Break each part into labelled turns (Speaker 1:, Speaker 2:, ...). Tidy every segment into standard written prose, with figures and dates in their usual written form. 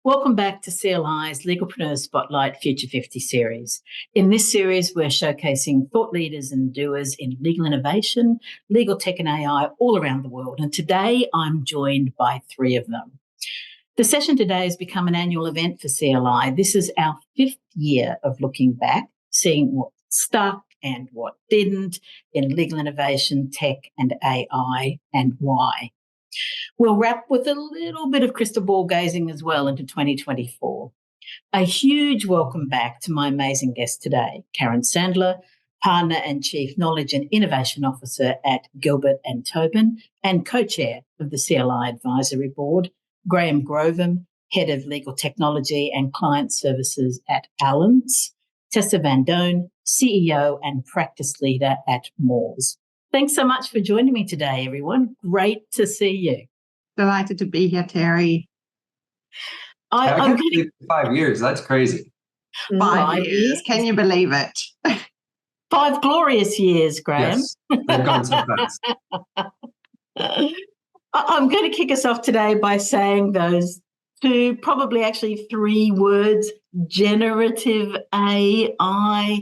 Speaker 1: Welcome back to CLI's Legalpreneurs Spotlight Future 50 series. In this series, we're showcasing thought leaders and doers in legal innovation, legal tech and AI all around the world. And today I'm joined by three of them. The session today has become an annual event for CLI. This is our 5th year of looking back, seeing what stuck and what didn't in legal innovation, tech and AI, and why. We'll wrap with a little bit of crystal ball gazing as well into 2024. A huge welcome back to my amazing guest today, Karen Sandler, Partner and Chief Knowledge and Innovation Officer at Gilbert and Tobin and Co-Chair of the CLI Advisory Board, Graham Grovem, Head of Legal Technology and Client Services at Allens, Tessa Van Doon, CEO and Practice Leader at Moores. Thanks so much for joining me today, everyone. Great to see you.
Speaker 2: Delighted to be here, Terry.
Speaker 3: I'm 5 years. That's crazy.
Speaker 2: 5 years. Can you believe it?
Speaker 1: 5 glorious years, Graham.
Speaker 3: Yes, they've gone so fast.
Speaker 1: I'm going to kick us off today by saying those two, probably actually 3 words, generative AI.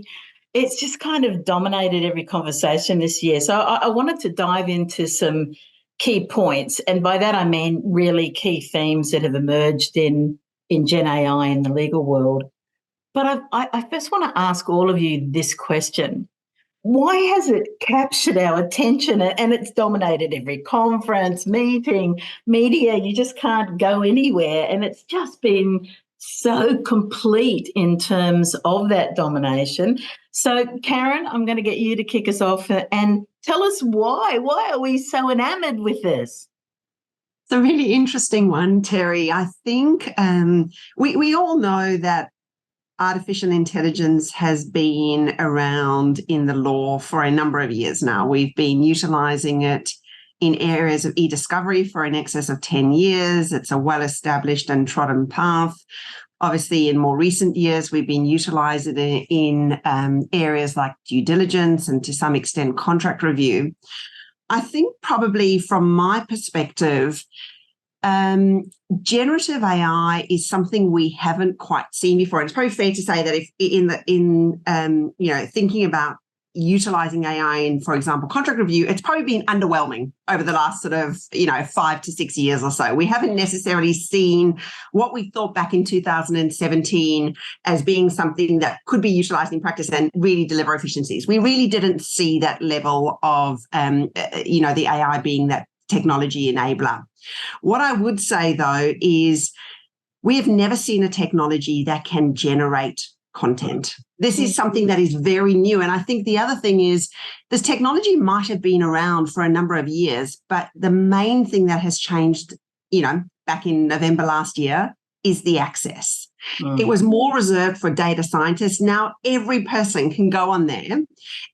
Speaker 1: It's just kind of dominated every conversation this year. So I wanted to dive into some key points. And by that, I mean really key themes that have emerged in GenAI in the legal world. But I first want to ask all of you this question. Why has it captured our attention and it's dominated every conference, meeting, media? You just can't go anywhere. And it's just been so complete in terms of that domination. So, Karen, I'm going to get you to kick us off and tell us why. Why are we so enamored with this?
Speaker 2: It's a really interesting one, Terry. I think we all know that artificial intelligence has been around in the law for a number of years now. We've been utilising it in areas of e-discovery for in excess of 10 years. It's a well-established and trodden path. Obviously, in more recent years, we've been utilising it in areas like due diligence and to some extent contract review. I think probably from my perspective, generative AI is something we haven't quite seen before. And it's probably fair to say that if thinking about utilizing AI in, for example, contract review, it's probably been underwhelming over the last 5 to 6 years or so. We haven't necessarily seen what we thought back in 2017 as being something that could be utilized in practice and really deliver efficiencies. We really didn't see that level of, the AI being that technology enabler. What I would say, though, is we have never seen a technology that can generate content. This is something that is very new. And I think the other thing is this technology might have been around for a number of years, but the main thing that has changed, back in November last year is the access. It was more reserved for data scientists. Now every person can go on there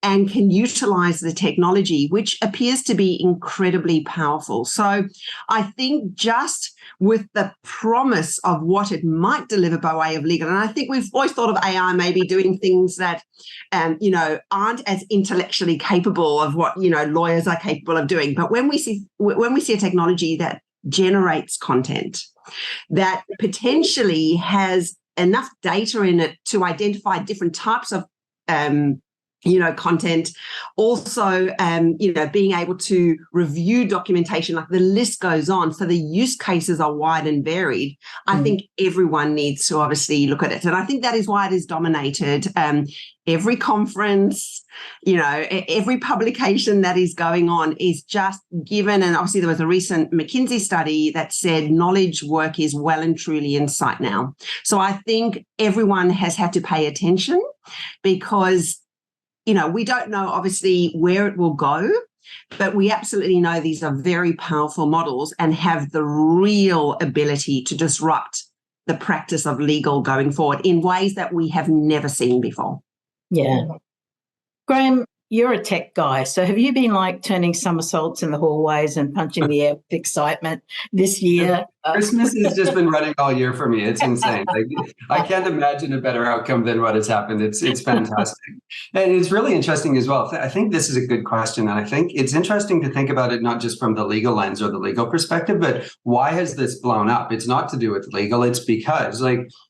Speaker 2: and can utilize the technology, which appears to be incredibly powerful. So I think just with the promise of what it might deliver by way of legal, and I think we've always thought of AI maybe doing things that, aren't as intellectually capable of what, lawyers are capable of doing. But when we see a technology that generates content, that potentially has enough data in it to identify different types of content, also being able to review documentation, like the list goes on, so the use cases are wide and varied. I think everyone needs to obviously look at it, and I think that is why it is dominated every conference, every publication that is going on is just given. And obviously there was a recent McKinsey study that said knowledge work is well and truly in sight now. So I think everyone has had to pay attention because, we don't know obviously where it will go, but we absolutely know these are very powerful models and have the real ability to disrupt the practice of legal going forward in ways that we have never seen before.
Speaker 1: Yeah. Graham, you're a tech guy, so have you been like turning somersaults in the hallways and punching the air with excitement this year?
Speaker 3: Christmas has just been running all year for me. It's insane. Like, I can't imagine a better outcome than what has happened. It's fantastic. And it's really interesting as well. I think this is a good question. And I think it's interesting to think about it not just from the legal lens or the legal perspective, but why has this blown up? It's not to do with legal. It's because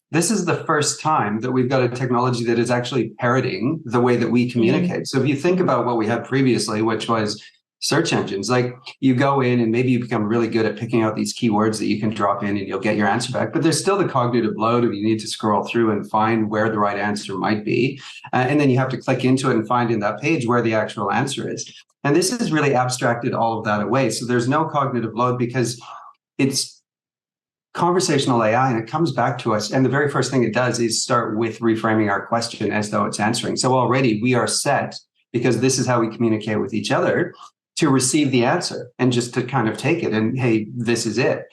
Speaker 3: this is the first time that we've got a technology that is actually parroting the way that we communicate. So if you think about what we had previously, which was search engines, like you go in and maybe you become really good at picking out these keywords that you can drop in and you'll get your answer back. But there's still the cognitive load of you need to scroll through and find where the right answer might be. And then you have to click into it and find in that page where the actual answer is. And this has really abstracted all of that away. So there's no cognitive load because it's conversational AI and it comes back to us. And the very first thing it does is start with reframing our question as though it's answering. So already we are set, because this is how we communicate with each other, to receive the answer and just to kind of take it and, hey, this is it.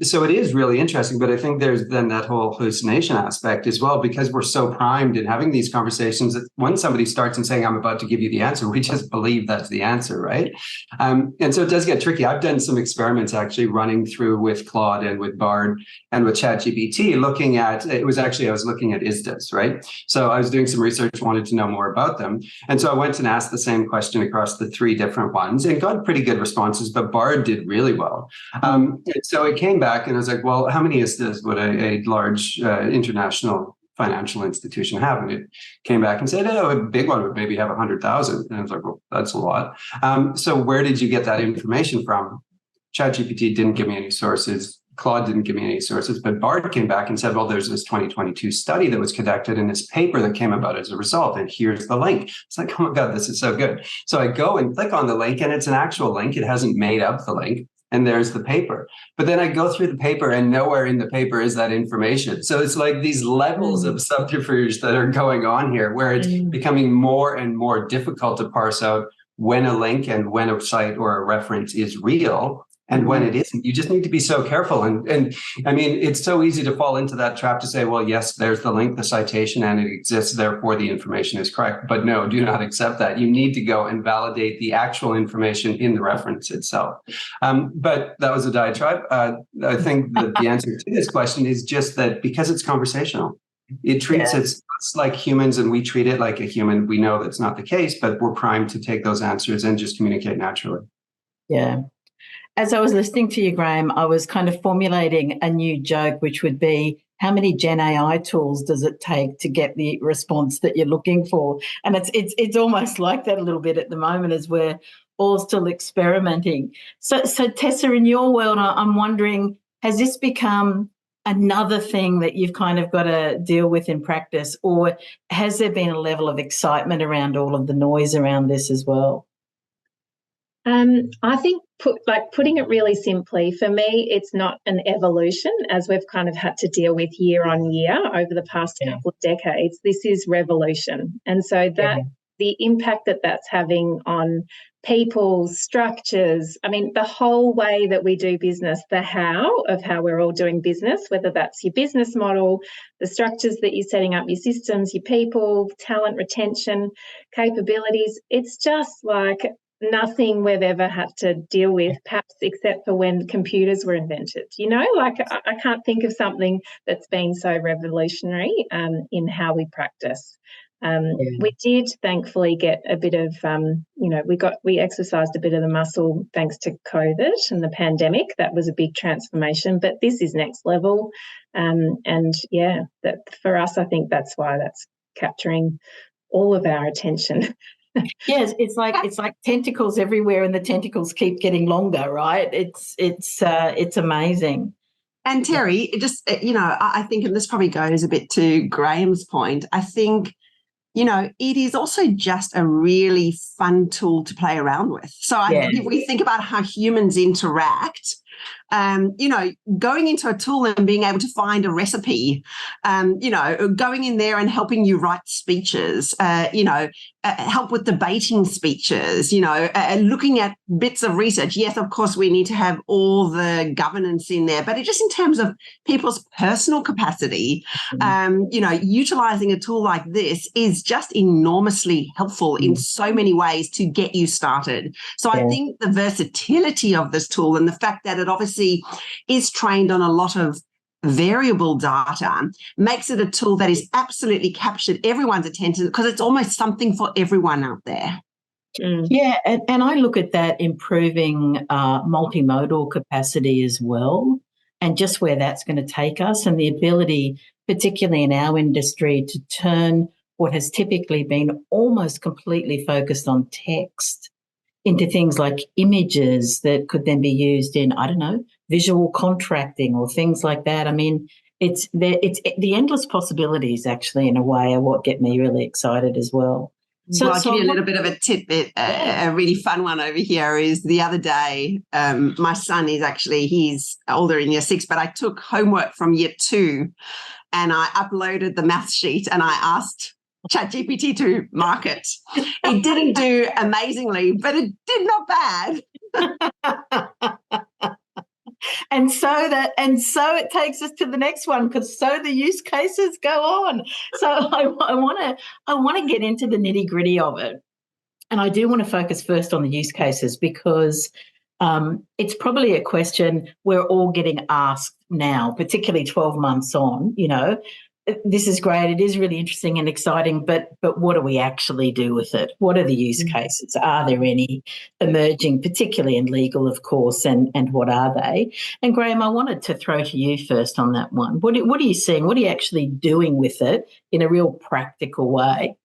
Speaker 3: So it is really interesting, but I think there's then that whole hallucination aspect as well, because we're so primed in having these conversations that when somebody starts and saying, I'm about to give you the answer, we just believe that's the answer, right? And so it does get tricky. I've done some experiments actually running through with Claude and with Bard and with ChatGPT, looking at, I was looking at ISDAs, right? So I was doing some research, wanted to know more about them. And so I went and asked the same question across the 3 different ones and got pretty good responses, but Bard did really well. So it came back and I was like, well, how many ISDAs would a large international financial institution have? And it came back and said, oh, a big one would maybe have 100,000. And I was like, well, that's a lot. So where did you get that information from? ChatGPT didn't give me any sources. Claude didn't give me any sources, but Bard came back and said, well, there's this 2022 study that was conducted in this paper that came about as a result. And here's the link. It's like, oh my God, this is so good. So I go and click on the link and it's an actual link. It hasn't made up the link. And there's the paper. But then I go through the paper and nowhere in the paper is that information. So it's like these levels of subterfuge that are going on here where it's becoming more and more difficult to parse out when a link and when a site or a reference is real. And when it isn't, you just need to be so careful. And I mean, it's so easy to fall into that trap to say, well, yes, there's the link, the citation, and it exists. Therefore, the information is correct. But no, do not accept that. You need to go and validate the actual information in the reference itself. But that was a diatribe. I think that the answer to this question is just that because it's conversational, it treats it's like humans and we treat it like a human. We know that's not the case, but we're primed to take those answers and just communicate naturally.
Speaker 1: Yeah. As I was listening to you, Graham, I was kind of formulating a new joke, which would be, how many GenAI tools does it take to get the response that you're looking for? And it's almost like that a little bit at the moment as we're all still experimenting. So Tessa, in your world, I'm wondering, has this become another thing that you've kind of got to deal with in practice, or has there been a level of excitement around all of the noise around this as well?
Speaker 4: I think putting it really simply, for me, it's not an evolution as we've kind of had to deal with year on year over the past couple of decades. This is revolution. And so the impact that that's having on people, structures, I mean, the whole way that we do business, the how of how we're all doing business, whether that's your business model, the structures that you're setting up, your systems, your people, talent retention, capabilities, it's just like nothing we've ever had to deal with, perhaps except for when computers were invented. You know, like I can't think of something that's been so revolutionary in how we practice. We did thankfully get a bit of, we exercised a bit of the muscle thanks to COVID and the pandemic. That was a big transformation, but this is next level. That for us, I think that's why that's capturing all of our attention.
Speaker 1: Yes, it's like tentacles everywhere, and the tentacles keep getting longer, right? It's amazing.
Speaker 2: And Terry, I think, and this probably goes a bit to Graham's point, I think, it is also just a really fun tool to play around with. So I think if we think about how humans interact, Going into a tool and being able to find a recipe, going in there and helping you write speeches, help with debating speeches, looking at bits of research. Yes, of course, we need to have all the governance in there, but just in terms of people's personal capacity, utilizing a tool like this is just enormously helpful in so many ways to get you started. So I think the versatility of this tool and the fact that it obviously is trained on a lot of variable data makes it a tool that is absolutely captured everyone's attention, because it's almost something for everyone out there.
Speaker 1: Yeah, and I look at that improving multimodal capacity as well, and just where that's going to take us, and the ability, particularly in our industry, to turn what has typically been almost completely focused on text into things like images that could then be used in, I don't know, visual contracting or things like that. I mean, it's the endless possibilities, actually, in a way, are what get me really excited as well.
Speaker 2: So I'll give you a little bit of a tidbit. A really fun one over here is the other day, my son he's older in year 6, but I took homework from year 2 and I uploaded the math sheet and I asked ChatGPT to mark it. It didn't do amazingly, but it did not bad.
Speaker 1: And so it takes us to the next one, because the use cases go on. So I want to get into the nitty gritty of it, and I do want to focus first on the use cases, because it's probably a question we're all getting asked now, particularly 12 months on. This is great. It is really interesting and exciting, but what do we actually do with it? What are the use cases? Are there any emerging, particularly in legal, of course, and what are they? And Graham, I wanted to throw to you first on that one. What are you seeing? What are you actually doing with it in a real practical way?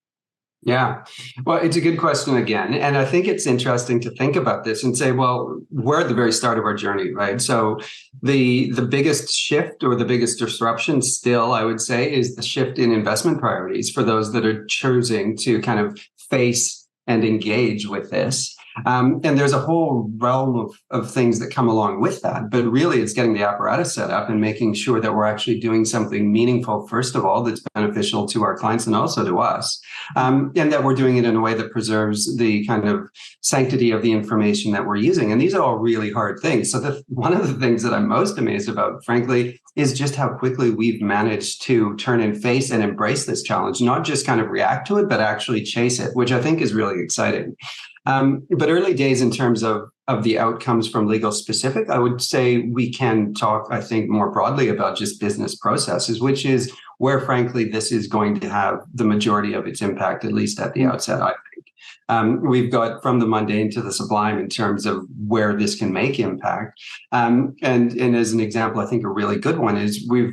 Speaker 3: Yeah, well, it's a good question again. And I think it's interesting to think about this and say, well, we're at the very start of our journey, right? So the biggest shift or the biggest disruption still, I would say, is the shift in investment priorities for those that are choosing to kind of face and engage with this. And there's a whole realm of things that come along with that. But really, it's getting the apparatus set up and making sure that we're actually doing something meaningful, first of all, that's beneficial to our clients and also to us. And that we're doing it in a way that preserves the kind of sanctity of the information that we're using. And these are all really hard things. So one of the things that I'm most amazed about, frankly, is just how quickly we've managed to turn and face and embrace this challenge, not just kind of react to it, but actually chase it, which I think is really exciting. But early days in terms of the outcomes from legal specific, I would say we can talk, I think, more broadly about just business processes, which is where, frankly, this is going to have the majority of its impact, at least at the outset, I think. We've got from the mundane to the sublime in terms of where this can make impact. And as an example, I think a really good one is we've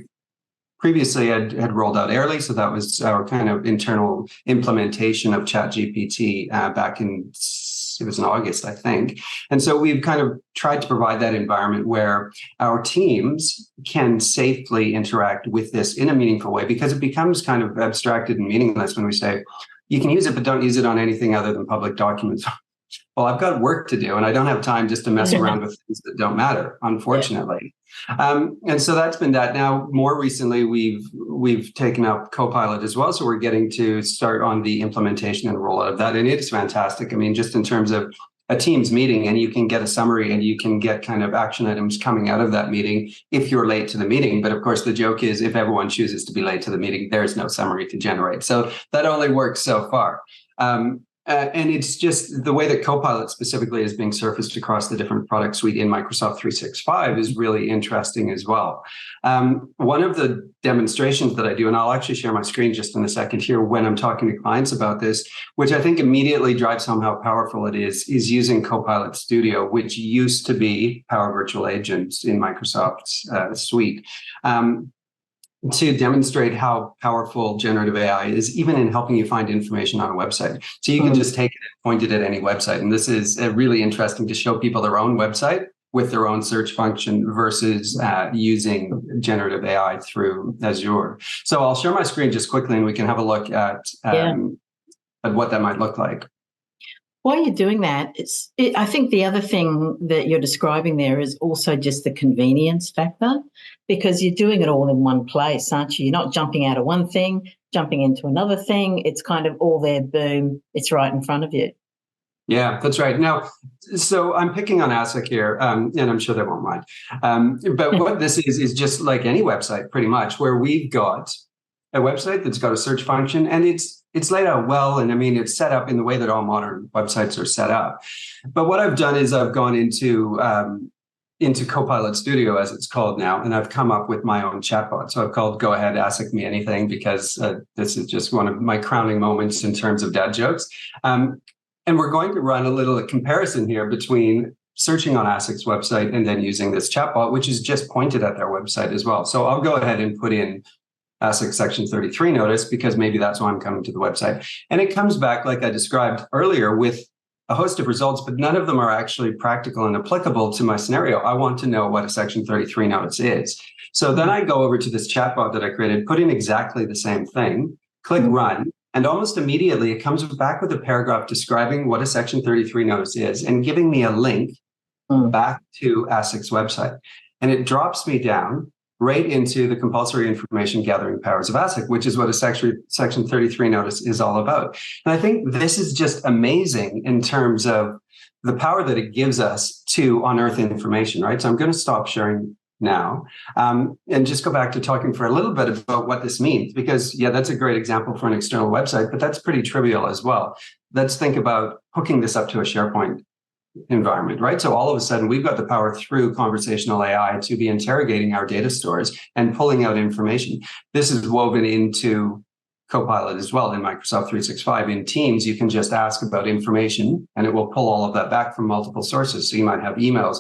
Speaker 3: previously had rolled out Airly, so that was our kind of internal implementation of ChatGPT back it was in August, I think. And so we've kind of tried to provide that environment where our teams can safely interact with this in a meaningful way, because it becomes kind of abstracted and meaningless when we say, you can use it, but don't use it on anything other than public documents. Well, I've got work to do, and I don't have time just to mess around with things that don't matter, unfortunately. And so that's been that. Now, more recently, we've taken up Copilot as well. So we're getting to start on the implementation and rollout of that. And it's fantastic. I mean, just in terms of a Teams meeting, and you can get a summary and you can get kind of action items coming out of that meeting if you're late to the meeting. But of course, the joke is if everyone chooses to be late to the meeting, there's no summary to generate. So that only works so far. And it's just the way that Copilot specifically is being surfaced across the different product suite in Microsoft 365 is really interesting as well. One of the demonstrations that I do, and I'll actually share my screen just in a second here when I'm talking to clients about this, which I think immediately drives home how powerful it is using Copilot Studio, which used to be Power Virtual Agents in Microsoft's suite. To demonstrate how powerful generative AI is, even in helping you find information on a website. So you can just take it and point it at any website. And this is really interesting to show people their own website with their own search function versus using generative AI through Azure. So I'll share my screen just quickly and we can have a look at what that might look like.
Speaker 1: While you're doing that, I think the other thing that you're describing there is also just the convenience factor, because you're doing it all in one place, aren't you? You're not jumping out of one thing, jumping into another thing. It's kind of all there, boom, it's right in front of you.
Speaker 3: Yeah, that's right. Now, so I'm picking on ASIC here, and I'm sure they won't mind. But what this is just like any website, pretty much, where we've got a website that's got a search function, and it's laid out well, and I mean, it's set up in the way that all modern websites are set up. But what I've done is I've gone into Copilot Studio, as it's called now, and I've come up with my own chatbot. So I've called "Go ahead, ask me anything," because this is just one of my crowning moments in terms of dad jokes. And we're going to run a little comparison here between searching on ASIC's website and then using this chatbot, which is just pointed at their website as well. So I'll go ahead and put in ASIC Section 33 notice, because maybe that's why I'm coming to the website. And it comes back, like I described earlier, with a host of results, but none of them are actually practical and applicable to my scenario. I want to know what a Section 33 notice is. So then I go over to this chatbot that I created, put in exactly the same thing, click run, and almost immediately it comes back with a paragraph describing what a Section 33 notice is and giving me a link back to ASIC's website. And it drops me down right into the compulsory information gathering powers of ASIC, which is what a Section 33 notice is all about. And I think this is just amazing in terms of the power that it gives us to unearth information, right? So I'm going to stop sharing now and just go back to talking for a little bit about what this means, because yeah, that's a great example for an external website, but that's pretty trivial as well. Let's think about hooking this up to a SharePoint environment, right? So all of a sudden we've got the power through conversational AI to be interrogating our data stores and pulling out information. This is woven into Copilot as well in Microsoft 365. In Teams, you can just ask about information and it will pull all of that back from multiple sources. So you might have emails.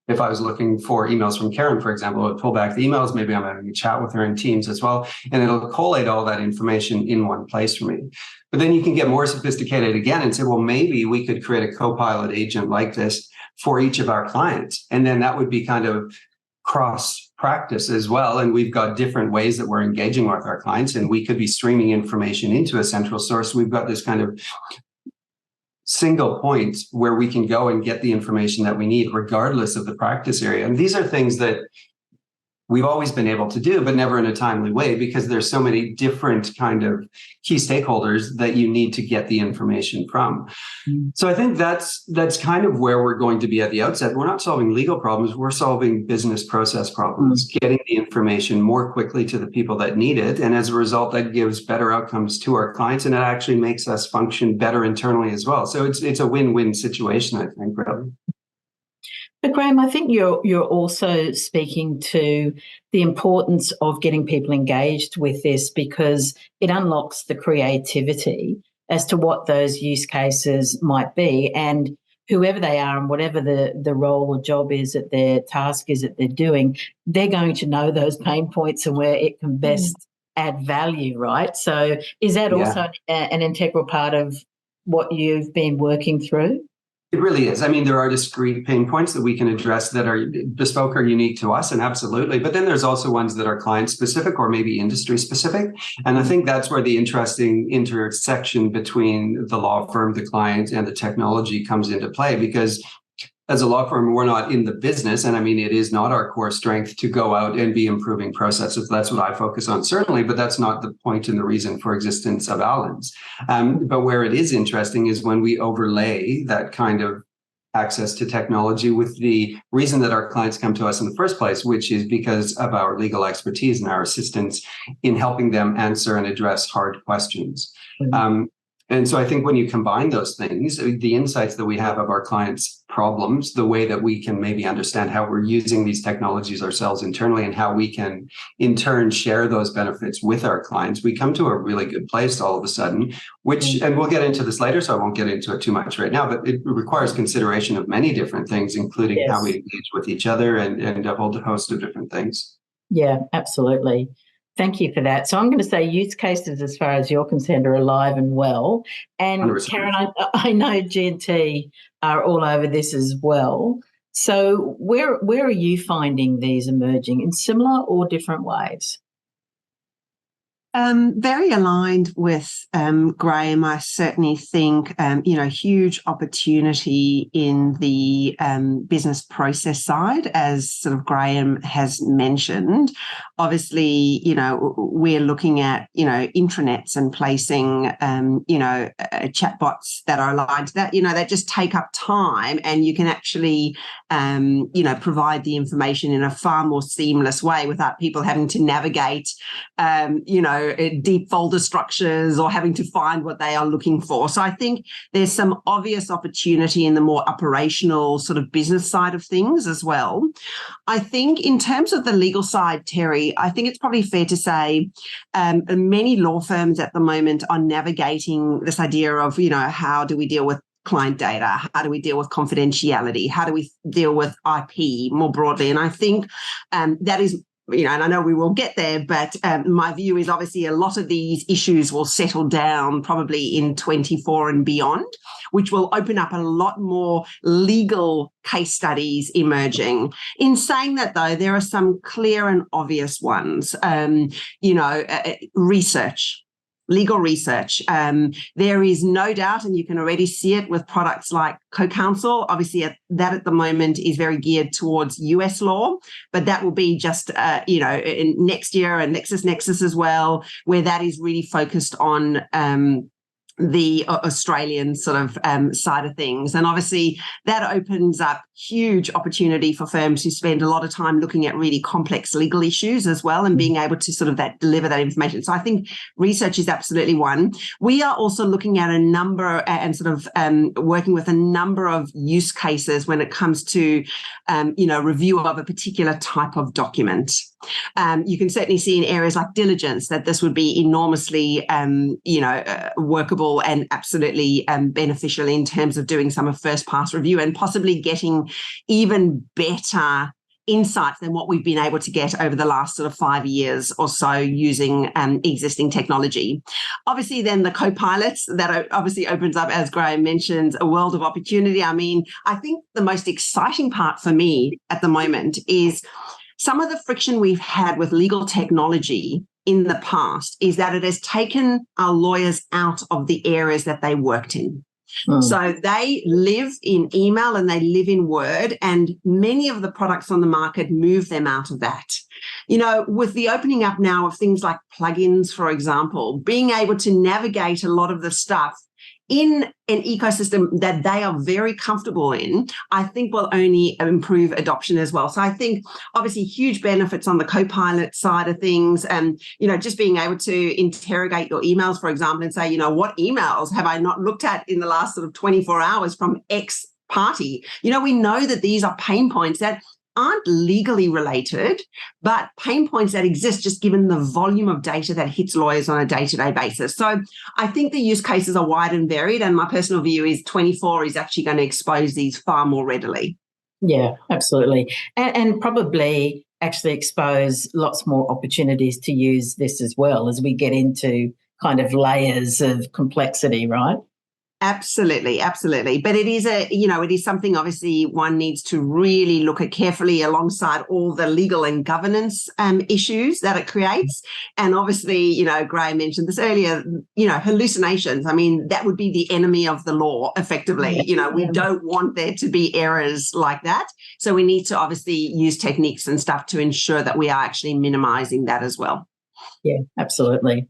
Speaker 3: If I was looking for emails from Karen, for example, it would pull back the emails. Maybe I'm having a chat with her in Teams as well. And it'll collate all that information in one place for me. But then you can get more sophisticated again and say, well, maybe we could create a Copilot agent like this for each of our clients. And then that would be kind of cross practice as well. And we've got different ways that we're engaging with our clients, and we could be streaming information into a central source. We've got this kind of single point where we can go and get the information that we need, regardless of the practice area. And these are things that we've always been able to do, but never in a timely way, because there's so many different kind of key stakeholders that you need to get the information from. So I think that's kind of where we're going to be at the outset. We're not solving legal problems, we're solving business process problems, getting the information more quickly to the people that need it. And as a result, that gives better outcomes to our clients, and it actually makes us function better internally as well. So it's a win-win situation, I think, really.
Speaker 1: But Graham, I think you're also speaking to the importance of getting people engaged with this, because it unlocks the creativity as to what those use cases might be. And whoever they are and whatever the role or job is that their task is that they're doing, they're going to know those pain points and where it can best add value, right? So is that also an integral part of what you've been working through?
Speaker 3: It really is. I mean, there are discrete pain points that we can address that are bespoke or unique to us, and absolutely. But then there's also ones that are client specific or maybe industry specific. And I think that's where the interesting intersection between the law firm, the client, and the technology comes into play, because as a law firm, we're not in the business. And I mean, it is not our core strength to go out and be improving processes. That's what I focus on, certainly, but that's not the point and the reason for existence of Allens. But where it is interesting is when we overlay that kind of access to technology with the reason that our clients come to us in the first place, which is because of our legal expertise and our assistance in helping them answer and address hard questions. And so I think when you combine those things, the insights that we have of our clients' problems, the way that we can maybe understand how we're using these technologies ourselves internally and how we can in turn share those benefits with our clients, we come to a really good place all of a sudden, which, and we'll get into this later, so I won't get into it too much right now, but it requires consideration of many different things, including how we engage with each other and a whole host of different things.
Speaker 1: Yeah, absolutely. Thank you for that. So I'm going to say use cases, as far as you're concerned, are alive and well. And 100%. Karen, I know G&T are all over this as well. So where are you finding these emerging, in similar or different ways?
Speaker 2: Very aligned with Graham. I certainly think, huge opportunity in the business process side, as sort of Graham has mentioned. Obviously, we're looking at, intranets and placing, chatbots that are aligned to that, that just take up time, and you can actually, provide the information in a far more seamless way without people having to navigate, deep folder structures or having to find what they are looking for. So I think there's some obvious opportunity in the more operational sort of business side of things as well. I think in terms of the legal side, Terry, I think it's probably fair to say many law firms at the moment are navigating this idea of, how do we deal with client data? How do we deal with confidentiality? How do we deal with IP more broadly? And I think that is, and I know we will get there, but my view is obviously a lot of these issues will settle down probably in 24 and beyond, which will open up a lot more legal case studies emerging. In saying that, though, there are some clear and obvious ones, research. Legal research. There is no doubt, and you can already see it with products like CoCounsel. Obviously, that at the moment is very geared towards US law, but that will be just, in next year, and Nexus as well, where that is really focused on the Australian sort of side of things. And obviously that opens up huge opportunity for firms who spend a lot of time looking at really complex legal issues as well, and being able to sort of deliver that information. So I think research is absolutely one. We are also looking at a number and sort of working with a number of use cases when it comes to, review of a particular type of document. You can certainly see in areas like diligence that this would be enormously, workable and absolutely beneficial in terms of doing some of first pass review and possibly getting even better insights than what we've been able to get over the last sort of 5 years or so using existing technology. Obviously, then the co-pilots, that obviously opens up, as Graham mentioned, a world of opportunity. I mean, I think the most exciting part for me at the moment is some of the friction we've had with legal technology in the past is that it has taken our lawyers out of the areas that they worked in. So they live in email and they live in Word, and many of the products on the market move them out of that. With the opening up now of things like plugins, for example, being able to navigate a lot of the stuff in an ecosystem that they are very comfortable in, I think will only improve adoption as well. So I think obviously huge benefits on the co-pilot side of things, and, just being able to interrogate your emails, for example, and say, what emails have I not looked at in the last sort of 24 hours from X party? We know that these are pain points that aren't legally related, but pain points that exist just given the volume of data that hits lawyers on a day-to-day basis. So I think the use cases are wide and varied, and my personal view is 24 is actually going to expose these far more readily.
Speaker 1: Yeah, absolutely. And probably actually expose lots more opportunities to use this as well as we get into kind of layers of complexity, right?
Speaker 2: Absolutely. But it is it is something obviously one needs to really look at carefully alongside all the legal and governance issues that it creates. And obviously, Graham mentioned this earlier, hallucinations. I mean, that would be the enemy of the law, effectively. We don't want there to be errors like that. So we need to obviously use techniques and stuff to ensure that we are actually minimizing that as well.
Speaker 1: Yeah, absolutely.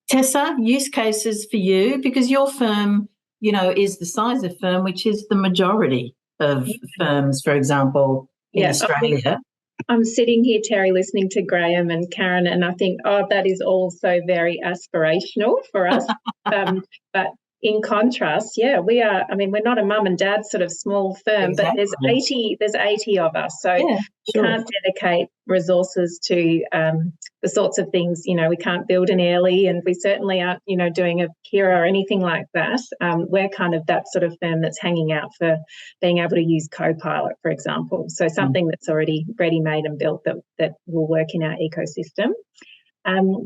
Speaker 1: Tessa, use cases for you, because your firm is the size of firm which is the majority of firms, for example, in Australia.
Speaker 4: I'm sitting here, Terry, listening to Graham and Karen, and I think, that is also very aspirational for us. But in contrast, we are, we're not a mum and dad sort of small firm, exactly. But there's 80 of us. So we can't dedicate resources to the sorts of things, we can't build an Airly, and we certainly aren't, doing a Kira or anything like that. We're kind of that sort of firm that's hanging out for being able to use Copilot, for example. So something that's already ready-made and built that will work in our ecosystem.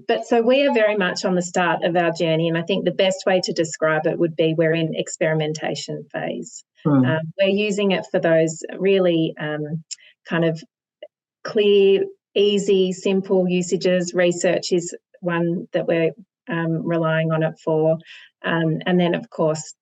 Speaker 4: But so we are very much on the start of our journey, and I think the best way to describe it would be we're in experimentation phase. We're using it for those really kind of clear, easy, simple usages. Research is one that we're relying on it for. And then, of course,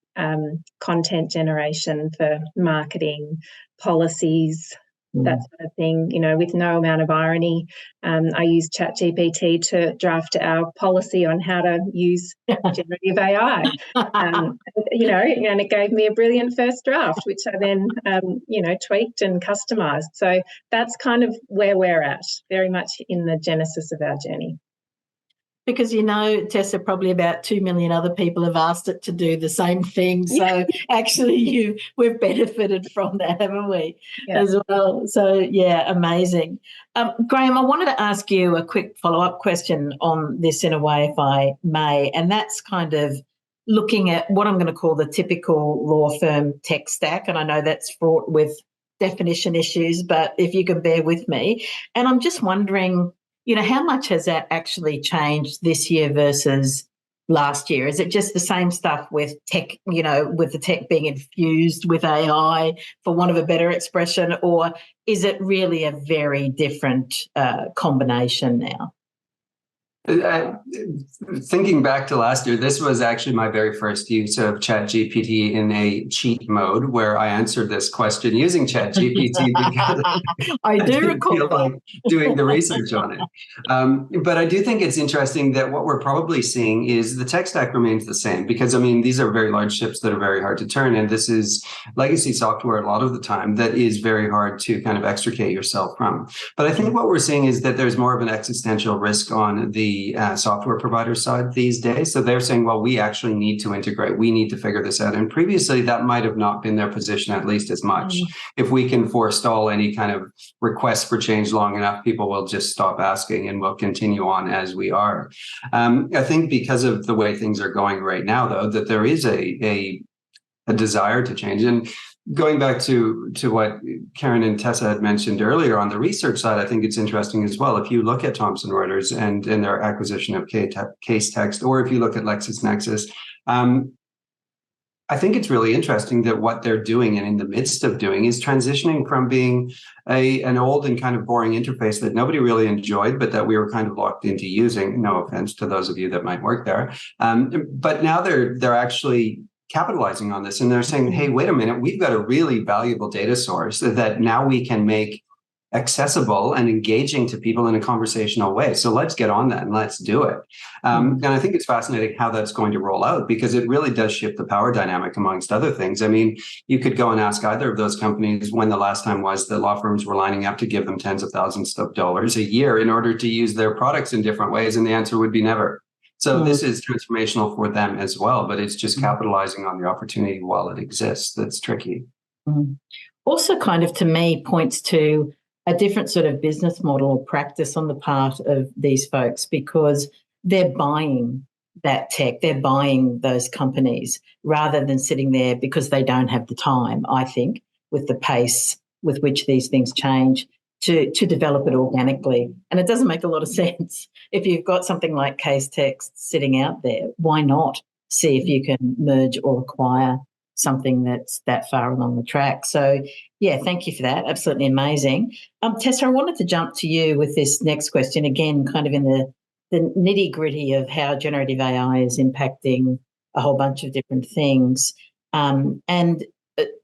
Speaker 4: content generation for marketing, policies, that sort of thing, with no amount of irony. I use ChatGPT to draft our policy on how to use generative AI, and it gave me a brilliant first draft, which I then, tweaked and customised. So that's kind of where we're at, very much in the genesis of our journey.
Speaker 1: Because, Tessa, probably about 2 million other people have asked it to do the same thing. So actually we've benefited from that, haven't we, as well? So, amazing. Graham, I wanted to ask you a quick follow-up question on this in a way, if I may, and that's kind of looking at what I'm going to call the typical law firm tech stack, and I know that's fraught with definition issues, but if you can bear with me. And I'm just wondering, how much has that actually changed this year versus last year? Is it just the same stuff with tech, with the tech being infused with AI, for want of a better expression, or is it really a very different combination now?
Speaker 3: Thinking back to last year, this was actually my very first use of ChatGPT in a cheat mode, where I answered this question using ChatGPT because
Speaker 1: I do recall
Speaker 3: feel like doing the research on it. But I do think it's interesting that what we're probably seeing is the tech stack remains the same, because these are very large ships that are very hard to turn, and this is legacy software a lot of the time that is very hard to kind of extricate yourself from. But I think what we're seeing is that there's more of an existential risk on the software provider side these days. So they're saying, well, we actually need to integrate. We need to figure this out. And previously, that might have not been their position, at least as much. If we can forestall any kind of request for change long enough, people will just stop asking and we'll continue on as we are. I think because of the way things are going right now, though, that there is a desire to change. And going back to what Karen and Tessa had mentioned earlier on the research side, I think it's interesting as well. If you look at Thomson Reuters and their acquisition of Case Text, or if you look at LexisNexis, I think it's really interesting that what they're doing and in the midst of doing is transitioning from being an old and kind of boring interface that nobody really enjoyed, but that we were kind of locked into using. No offense to those of you that might work there. But now they're actually capitalizing on this, and they're saying, hey, wait a minute, we've got a really valuable data source that now we can make accessible and engaging to people in a conversational way. So let's get on that and let's do it. And I think it's fascinating how that's going to roll out, because it really does shift the power dynamic, amongst other things. You could go and ask either of those companies when the last time was that law firms were lining up to give them tens of thousands of dollars a year in order to use their products in different ways, and the answer would be never. So this is transformational for them as well, but it's just capitalizing on the opportunity while it exists. That's tricky.
Speaker 1: Also, kind of, to me, points to a different sort of business model or practice on the part of these folks, because they're buying that tech, they're buying those companies rather than sitting there because they don't have the time, I think, with the pace with which these things change, to develop it organically. And it doesn't make a lot of sense. If you've got something like Case Text sitting out there, why not see if you can merge or acquire something that's that far along the track? So, thank you for that. Absolutely amazing. Tessa, I wanted to jump to you with this next question, again, kind of in the nitty-gritty of how generative AI is impacting a whole bunch of different things, and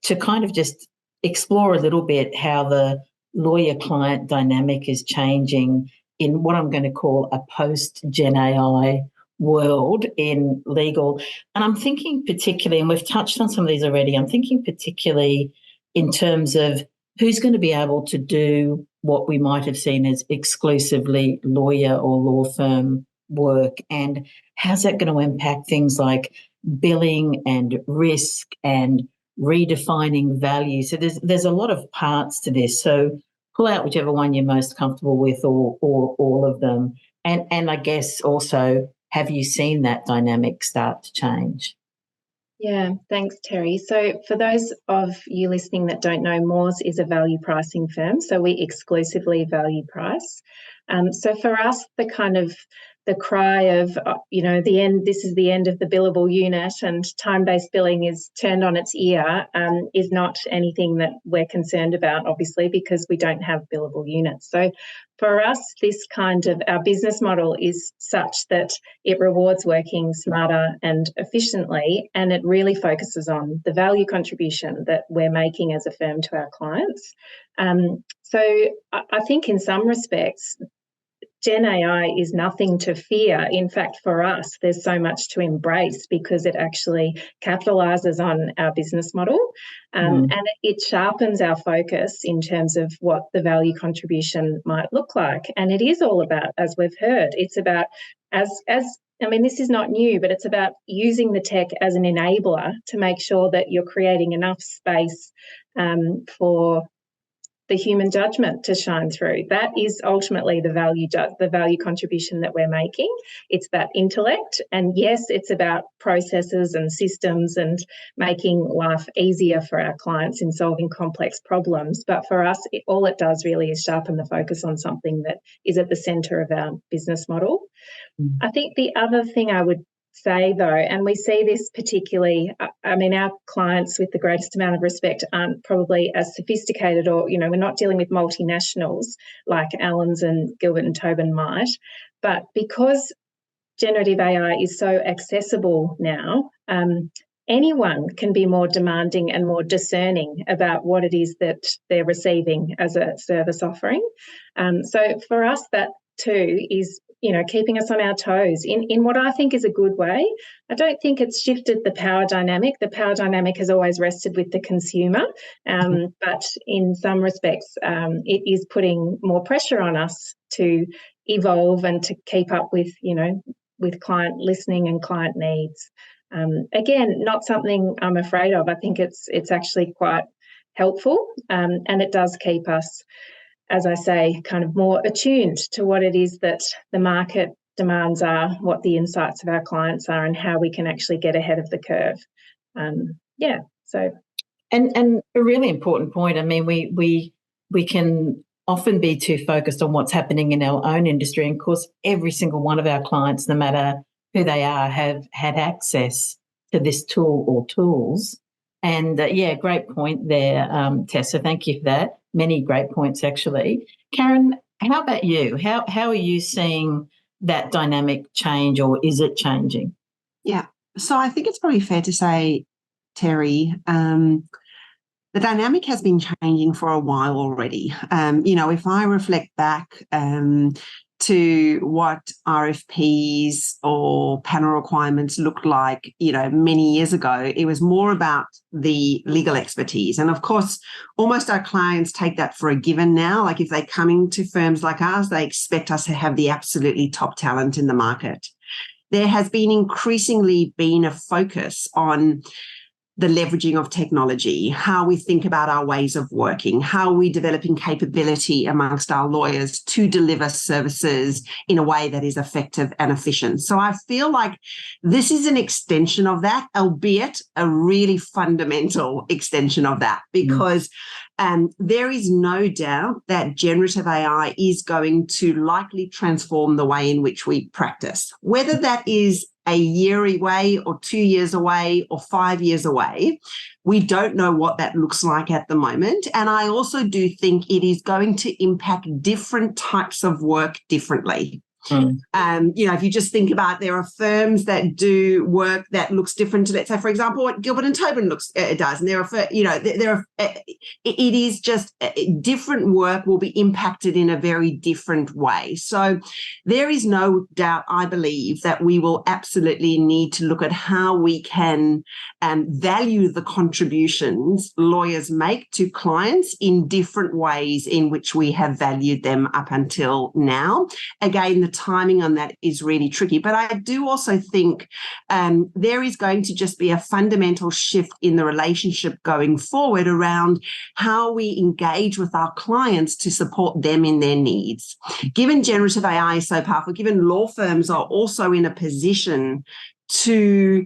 Speaker 1: to kind of just explore a little bit how the lawyer-client dynamic is changing in what I'm going to call a post-GenAI world in legal. And I'm thinking particularly, and we've touched on some of these already, I'm thinking particularly in terms of who's going to be able to do what we might have seen as exclusively lawyer or law firm work, and how's that going to impact things like billing and risk and redefining value. So there's a lot of parts to this. So pull out whichever one you're most comfortable with, or all of them. And I guess also, have you seen that dynamic start to change?
Speaker 4: Yeah, thanks, Terry. So for those of you listening that don't know, Moores is a value pricing firm. So we exclusively value price. So for us, the kind of the cry of, the end, this is the end of the billable unit and time-based billing is turned on its ear, is not anything that we're concerned about, obviously, because we don't have billable units. So for us, our business model is such that it rewards working smarter and efficiently, and it really focuses on the value contribution that we're making as a firm to our clients. So I think in some respects, GenAI is nothing to fear. In fact, for us, there's so much to embrace because it actually capitalises on our business model, and it sharpens our focus in terms of what the value contribution might look like. And it is all about, as we've heard, it's about this is not new, but it's about using the tech as an enabler to make sure that you're creating enough space for the human judgment to shine through. That is ultimately the value contribution that we're making. It's that intellect. And yes, it's about processes and systems and making life easier for our clients in solving complex problems. But for us, all it does really is sharpen the focus on something that is at the centre of our business model. I think the other thing I would say, though, and we see this particularly, our clients, with the greatest amount of respect, aren't probably as sophisticated, or, we're not dealing with multinationals like Allens and Gilbert and Tobin might, but because generative AI is so accessible now, anyone can be more demanding and more discerning about what it is that they're receiving as a service offering. So for us, that too is keeping us on our toes in what I think is a good way. I don't think it's shifted the power dynamic. The power dynamic has always rested with the consumer, but in some respects, it is putting more pressure on us to evolve and to keep up with, with client listening and client needs. Again, not something I'm afraid of. I think it's actually quite helpful, and it does keep us, as I say, kind of more attuned to what it is that the market demands are, what the insights of our clients are, and how we can actually get ahead of the curve.
Speaker 1: And a really important point. We can often be too focused on what's happening in our own industry. And of course, every single one of our clients, no matter who they are, have had access to this tool or tools. And great point there, Tessa. Thank you for that. Many great points, actually. Karen, how about you? How are you seeing that dynamic change, or is it changing?
Speaker 2: Yeah. So I think it's probably fair to say, Terry, the dynamic has been changing for a while already. If I reflect back to what RFPs or panel requirements looked like, many years ago, it was more about the legal expertise. And of course, almost our clients take that for a given now. Like if they come into firms like ours, they expect us to have the absolutely top talent in the market. There has been increasingly been a focus on the leveraging of technology, how we think about our ways of working, how we're developing capability amongst our lawyers to deliver services in a way that is effective and efficient. So I feel like this is an extension of that, albeit a really fundamental extension of that, because there is no doubt that generative AI is going to likely transform the way in which we practice, whether that is a year away or 2 years away or 5 years away. We don't know what that looks like at the moment. And I also do think it is going to impact different types of work differently. If you just think about, there are firms that do work that looks different to, let's say, for example, what Gilbert and Tobin does, and it is just different work will be impacted in a very different way. So there is no doubt, I believe, that we will absolutely need to look at how we can value the contributions lawyers make to clients in different ways in which we have valued them up until now. Again, the timing on that is really tricky. But I do also think there is going to just be a fundamental shift in the relationship going forward around how we engage with our clients to support them in their needs. Given generative AI is so powerful, given law firms are also in a position to,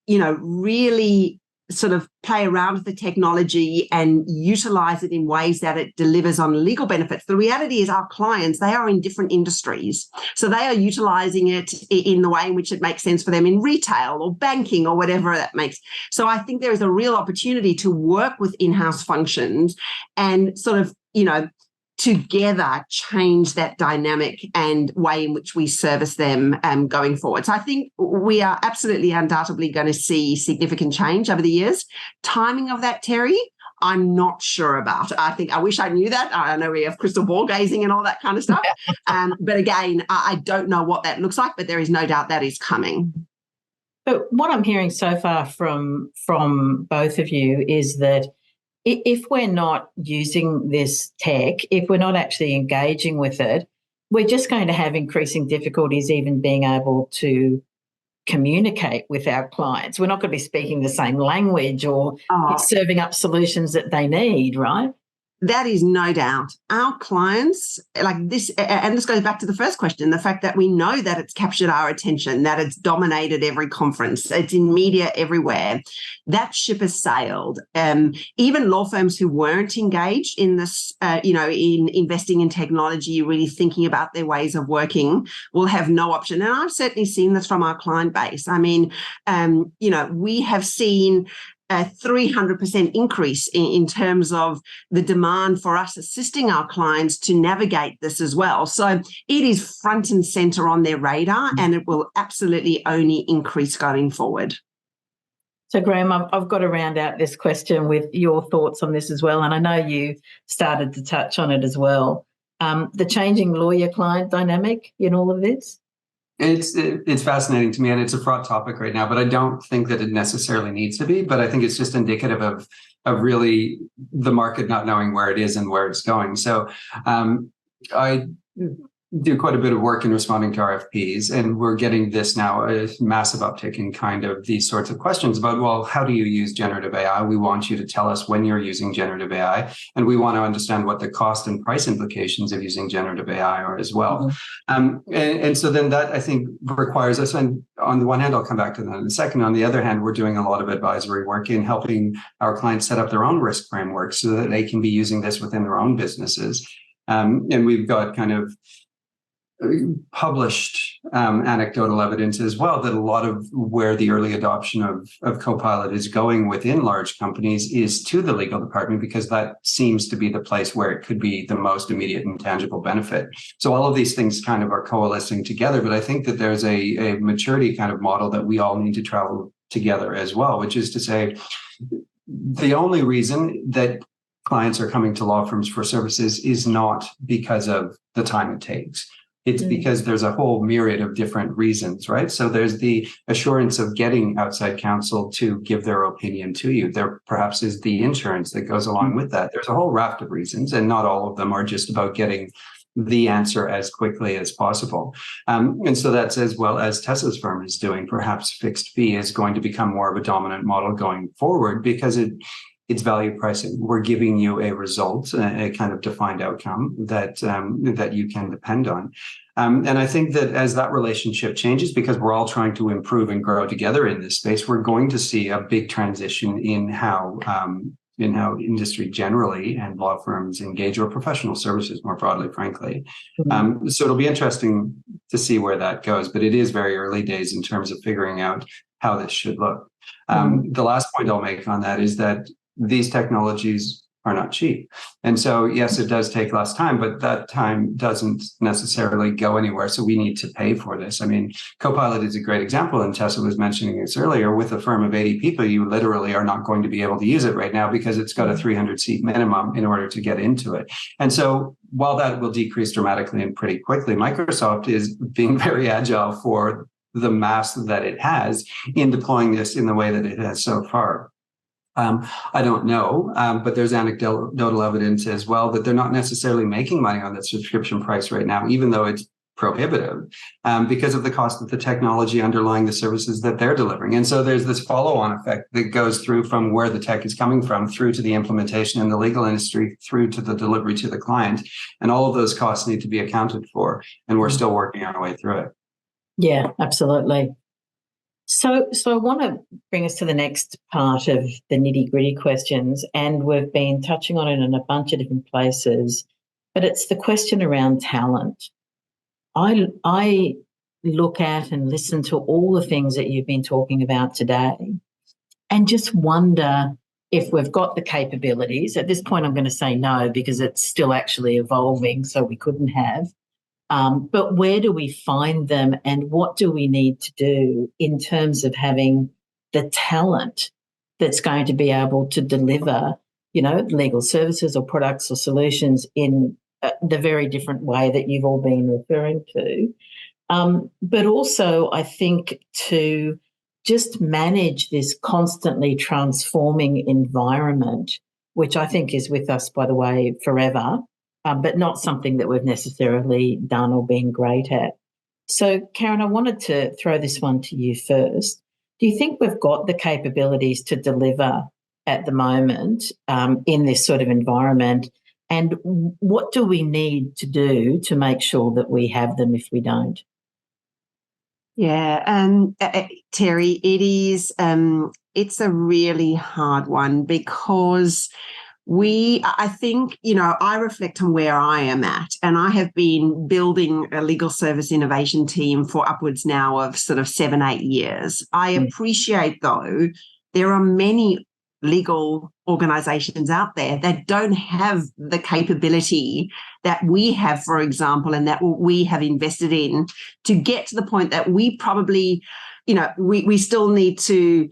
Speaker 2: really sort of play around with the technology and utilize it in ways that it delivers on legal benefits. The reality is our clients, they are in different industries. So they are utilizing it in the way in which it makes sense for them in retail or banking or whatever that makes. So I think there is a real opportunity to work with in-house functions and sort of, together change that dynamic and way in which we service them going forward. So I think we are absolutely undoubtedly going to see significant change over the years. Timing of that, Terry, I'm not sure about. I wish I knew that. I know we have crystal ball gazing and all that kind of stuff. But again, I don't know what that looks like, but there is no doubt that is coming.
Speaker 1: But what I'm hearing so far from both of you is that if we're not using this tech, if we're not actually engaging with it, we're just going to have increasing difficulties even being able to communicate with our clients. We're not going to be speaking the same language or serving up solutions that they need, right?
Speaker 2: That is no doubt. Our clients, like this, and this goes back to the first question, the fact that we know that it's captured our attention, that it's dominated every conference, it's in media everywhere. That ship has sailed. Even law firms who weren't engaged in this, in investing in technology, really thinking about their ways of working, will have no option. And I've certainly seen this from our client base. I mean, we have seen a 300% increase in terms of the demand for us assisting our clients to navigate this as well. So it is front and center on their radar, and it will absolutely only increase going forward.
Speaker 1: So, Graham, I've got to round out this question with your thoughts on this as well, and I know you started to touch on it as well. The changing lawyer-client dynamic in all of this?
Speaker 3: It's fascinating to me, and it's a fraught topic right now, but I don't think that it necessarily needs to be. But I think it's just indicative of really the market not knowing where it is and where it's going. So I do quite a bit of work in responding to RFPs, and we're getting this now, a massive uptick in kind of these sorts of questions about, well, how do you use generative AI? We want you to tell us when you're using generative AI, and we want to understand what the cost and price implications of using generative AI are as well. Mm-hmm. And so then that, I think, requires us, and on the one hand, I'll come back to that in a second. On the other hand, we're doing a lot of advisory work in helping our clients set up their own risk frameworks so that they can be using this within their own businesses. And we've got kind of published anecdotal evidence as well that a lot of where the early adoption of Copilot is going within large companies is to the legal department, because that seems to be the place where it could be the most immediate and tangible benefit. So all of these things kind of are coalescing together, but I think that there's a maturity kind of model that we all need to travel together as well, which is to say, the only reason that clients are coming to law firms for services is not because of the time it takes. It's because there's a whole myriad of different reasons, right? So there's the assurance of getting outside counsel to give their opinion to you. There perhaps is the insurance that goes along with that. There's a whole raft of reasons, and not all of them are just about getting the answer as quickly as possible. And so that's, as well as Tessa's firm is doing, perhaps fixed fee is going to become more of a dominant model going forward, because it's value pricing. We're giving you a result, a kind of defined outcome that you can depend on. And I think that as that relationship changes, because we're all trying to improve and grow together in this space, we're going to see a big transition in how industry generally and law firms engage, or professional services more broadly, frankly. So it'll be interesting to see where that goes, but it is very early days in terms of figuring out how this should look. The last point I'll make on that is that these technologies are not cheap. And so, yes, it does take less time, but that time doesn't necessarily go anywhere. So we need to pay for this. I mean, Copilot is a great example, and Tessa was mentioning this earlier. With a firm of 80 people, you literally are not going to be able to use it right now, because it's got a 300-seat minimum in order to get into it. And so while that will decrease dramatically and pretty quickly, Microsoft is being very agile for the mass that it has in deploying this in the way that it has so far. I don't know, but there's anecdotal evidence as well that they're not necessarily making money on that subscription price right now, even though it's prohibitive, because of the cost of the technology underlying the services that they're delivering. And so there's this follow-on effect that goes through from where the tech is coming from, through to the implementation in the legal industry, through to the delivery to the client. And all of those costs need to be accounted for. And we're still working our way through it.
Speaker 1: Yeah, absolutely. So I want to bring us to the next part of the nitty-gritty questions, and we've been touching on it in a bunch of different places, but it's the question around talent. I look at and listen to all the things that you've been talking about today and just wonder if we've got the capabilities. At this point, I'm going to say no because it's still actually evolving, so we couldn't have. But where do we find them, and what do we need to do in terms of having the talent that's going to be able to deliver, legal services or products or solutions in the very different way that you've all been referring to? But also, I think, to just manage this constantly transforming environment, which I think is with us, by the way, forever, but not something that we've necessarily done or been great at. So, Karen, I wanted to throw this one to you first. Do you think we've got the capabilities to deliver at the moment in this sort of environment? And what do we need to do to make sure that we have them if we don't?
Speaker 2: Yeah, Terry, it's a really hard one because I think, I reflect on where I am at, and I have been building a legal service innovation team for upwards now of sort of 7-8 years. I appreciate, though, there are many legal organizations out there that don't have the capability that we have, for example, and that we have invested in to get to the point that we probably, we still need to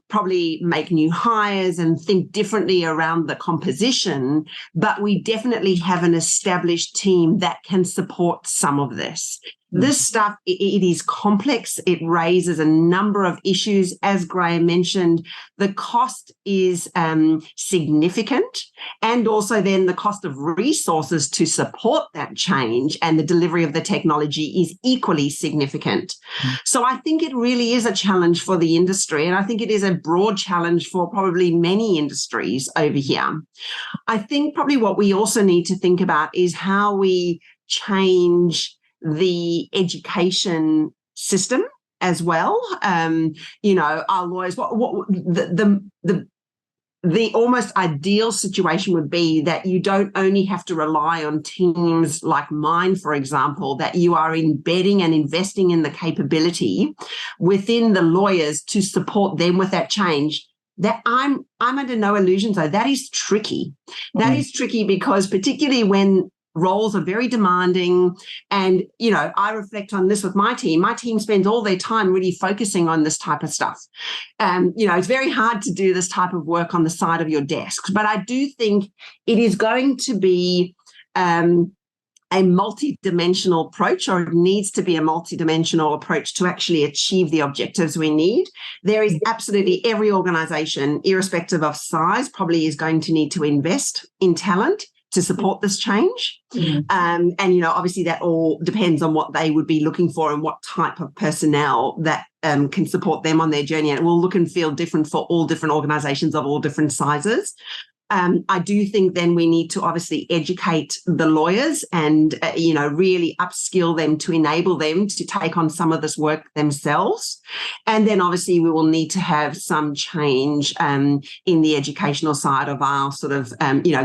Speaker 2: probably make new hires and think differently around the composition, but we definitely have an established team that can support some of this. This stuff, it is complex. It raises a number of issues. As Graham mentioned, the cost is significant, and also then the cost of resources to support that change and the delivery of the technology is equally significant. So I think it really is a challenge for the industry, and I think it is a broad challenge for probably many industries over here. I think probably what we also need to think about is how we change the education system as well. Our lawyers, the almost ideal situation would be that you don't only have to rely on teams like mine, for example, that you are embedding and investing in the capability within the lawyers to support them with that change. That I'm under no illusions, though, that is tricky. That is tricky because particularly when roles are very demanding. And, I reflect on this with my team. My team spends all their time really focusing on this type of stuff. It's very hard to do this type of work on the side of your desk. But I do think it is going to be a multi-dimensional approach, or it needs to be a multi-dimensional approach to actually achieve the objectives we need. There is absolutely every organization, irrespective of size, probably is going to need to invest in talent to support this change. And, obviously that all depends on what they would be looking for and what type of personnel that can support them on their journey. And it will look and feel different for all different organizations of all different sizes. I do think then we need to obviously educate the lawyers and, really upskill them to enable them to take on some of this work themselves. And then obviously we will need to have some change in the educational side of our sort of,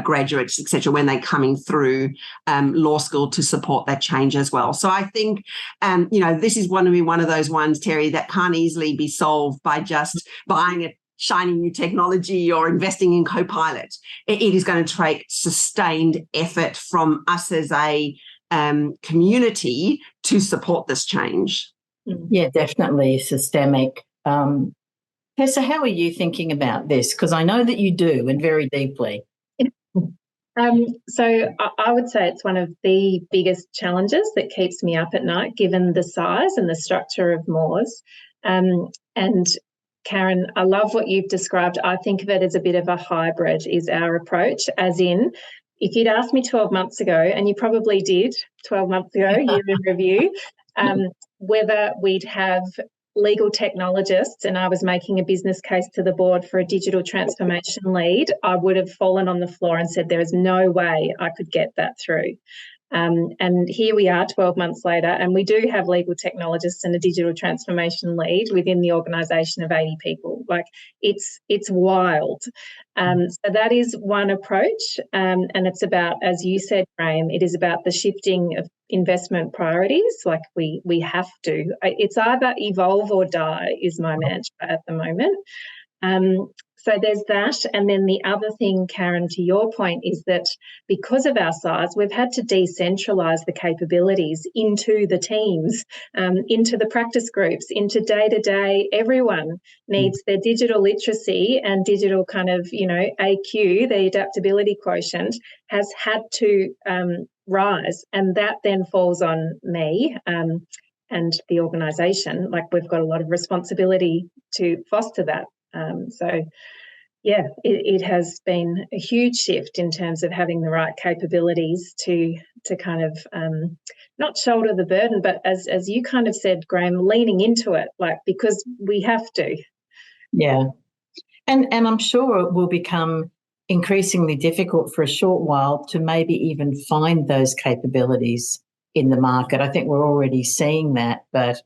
Speaker 2: graduates, et cetera, when they're coming through law school to support that change as well. So I think, this is going to be one of those ones, Terry, that can't easily be solved by just buying it, shiny new technology or investing in Copilot. It is going to take sustained effort from us as a community to support this change.
Speaker 1: Yeah, definitely systemic. Tessa, how are you thinking about this? Because I know that you do, and very deeply.
Speaker 4: So I would say it's one of the biggest challenges that keeps me up at night, given the size and the structure of Moores. And Karen, I love what you've described. I think of it as a bit of a hybrid is our approach, as in if you'd asked me 12 months ago, and you probably did 12 months ago, year in review, whether we'd have legal technologists and I was making a business case to the board for a digital transformation lead, I would have fallen on the floor and said there is no way I could get that through. And here we are 12 months later, and we do have legal technologists and a digital transformation lead within the organisation of 80 people. Like, it's wild. So that is one approach, and it's about, as you said, Graham, it is about the shifting of investment priorities. Like, we have to. It's either evolve or die is my mantra at the moment. So there's that. And then the other thing, Karen, to your point, is that because of our size, we've had to decentralise the capabilities into the teams, into the practice groups, into day-to-day. Everyone needs their digital literacy and digital kind of, AQ, the adaptability quotient, has had to rise. And that then falls on me and the organisation. Like, we've got a lot of responsibility to foster that. It has been a huge shift in terms of having the right capabilities to kind of not shoulder the burden, but as you kind of said, Graham, leaning into it, like, because we have to.
Speaker 1: Yeah. And I'm sure it will become increasingly difficult for a short while to maybe even find those capabilities in the market. I think we're already seeing that, but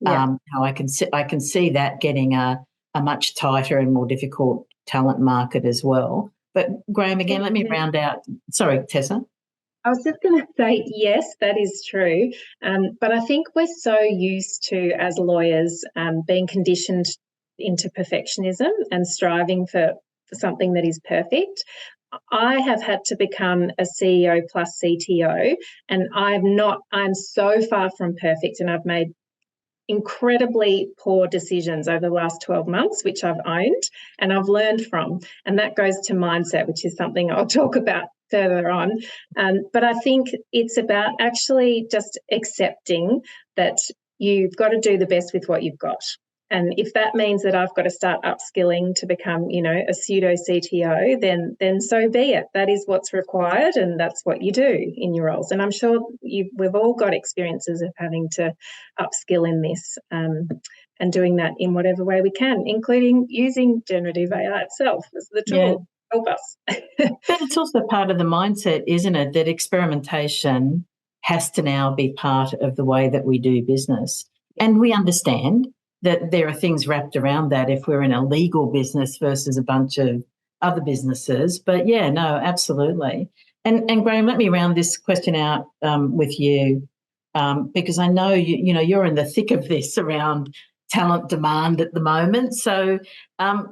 Speaker 1: how I can see that getting a much tighter and more difficult talent market as well. But Graham, again, let me round out. Sorry, Tessa.
Speaker 4: I was just going to say, yes, that is true. But I think we're so used to, as lawyers, being conditioned into perfectionism and striving for something that is perfect. I have had to become a CEO plus CTO, and I'm so far from perfect, and I've made incredibly poor decisions over the last 12 months, which I've owned and I've learned from. And that goes to mindset, which is something I'll talk about further on. But I think it's about actually just accepting that you've got to do the best with what you've got. And if that means that I've got to start upskilling to become, a pseudo CTO, then so be it. That is what's required, and that's what you do in your roles. And I'm sure we've all got experiences of having to upskill in this and doing that in whatever way we can, including using generative AI itself as the tool to help us.
Speaker 1: But it's also part of the mindset, isn't it, that experimentation has to now be part of the way that we do business. And we understand that there are things wrapped around that if we're in a legal business versus a bunch of other businesses. But yeah, no, absolutely. And Graham, let me round this question out with you, because I know you're in the thick of this around talent demand at the moment. So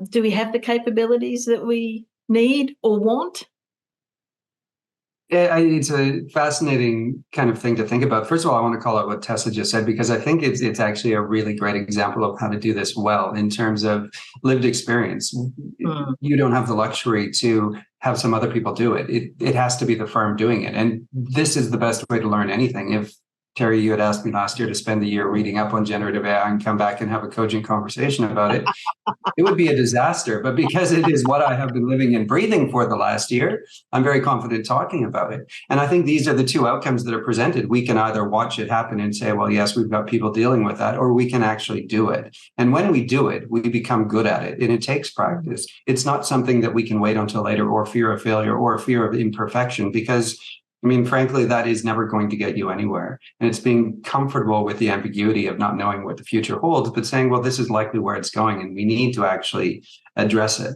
Speaker 1: do we have the capabilities that we need or want?
Speaker 3: It's a fascinating kind of thing to think about. First of all, I want to call out what Tessa just said, because I think it's actually a really great example of how to do this well in terms of lived experience. You don't have the luxury to have some other people do it. It has to be the firm doing it. And this is the best way to learn anything. If Terry, you had asked me last year to spend the year reading up on generative AI and come back and have a cogent conversation about it, it would be a disaster. But because it is what I have been living and breathing for the last year, I'm very confident talking about it. And I think these are the two outcomes that are presented. We can either watch it happen and say, well, yes, we've got people dealing with that, or we can actually do it. And when we do it, we become good at it. And it takes practice. It's not something that we can wait until later, or fear of failure, or fear of imperfection, because frankly, that is never going to get you anywhere. And it's being comfortable with the ambiguity of not knowing what the future holds, but saying, well, this is likely where it's going, and we need to actually address it.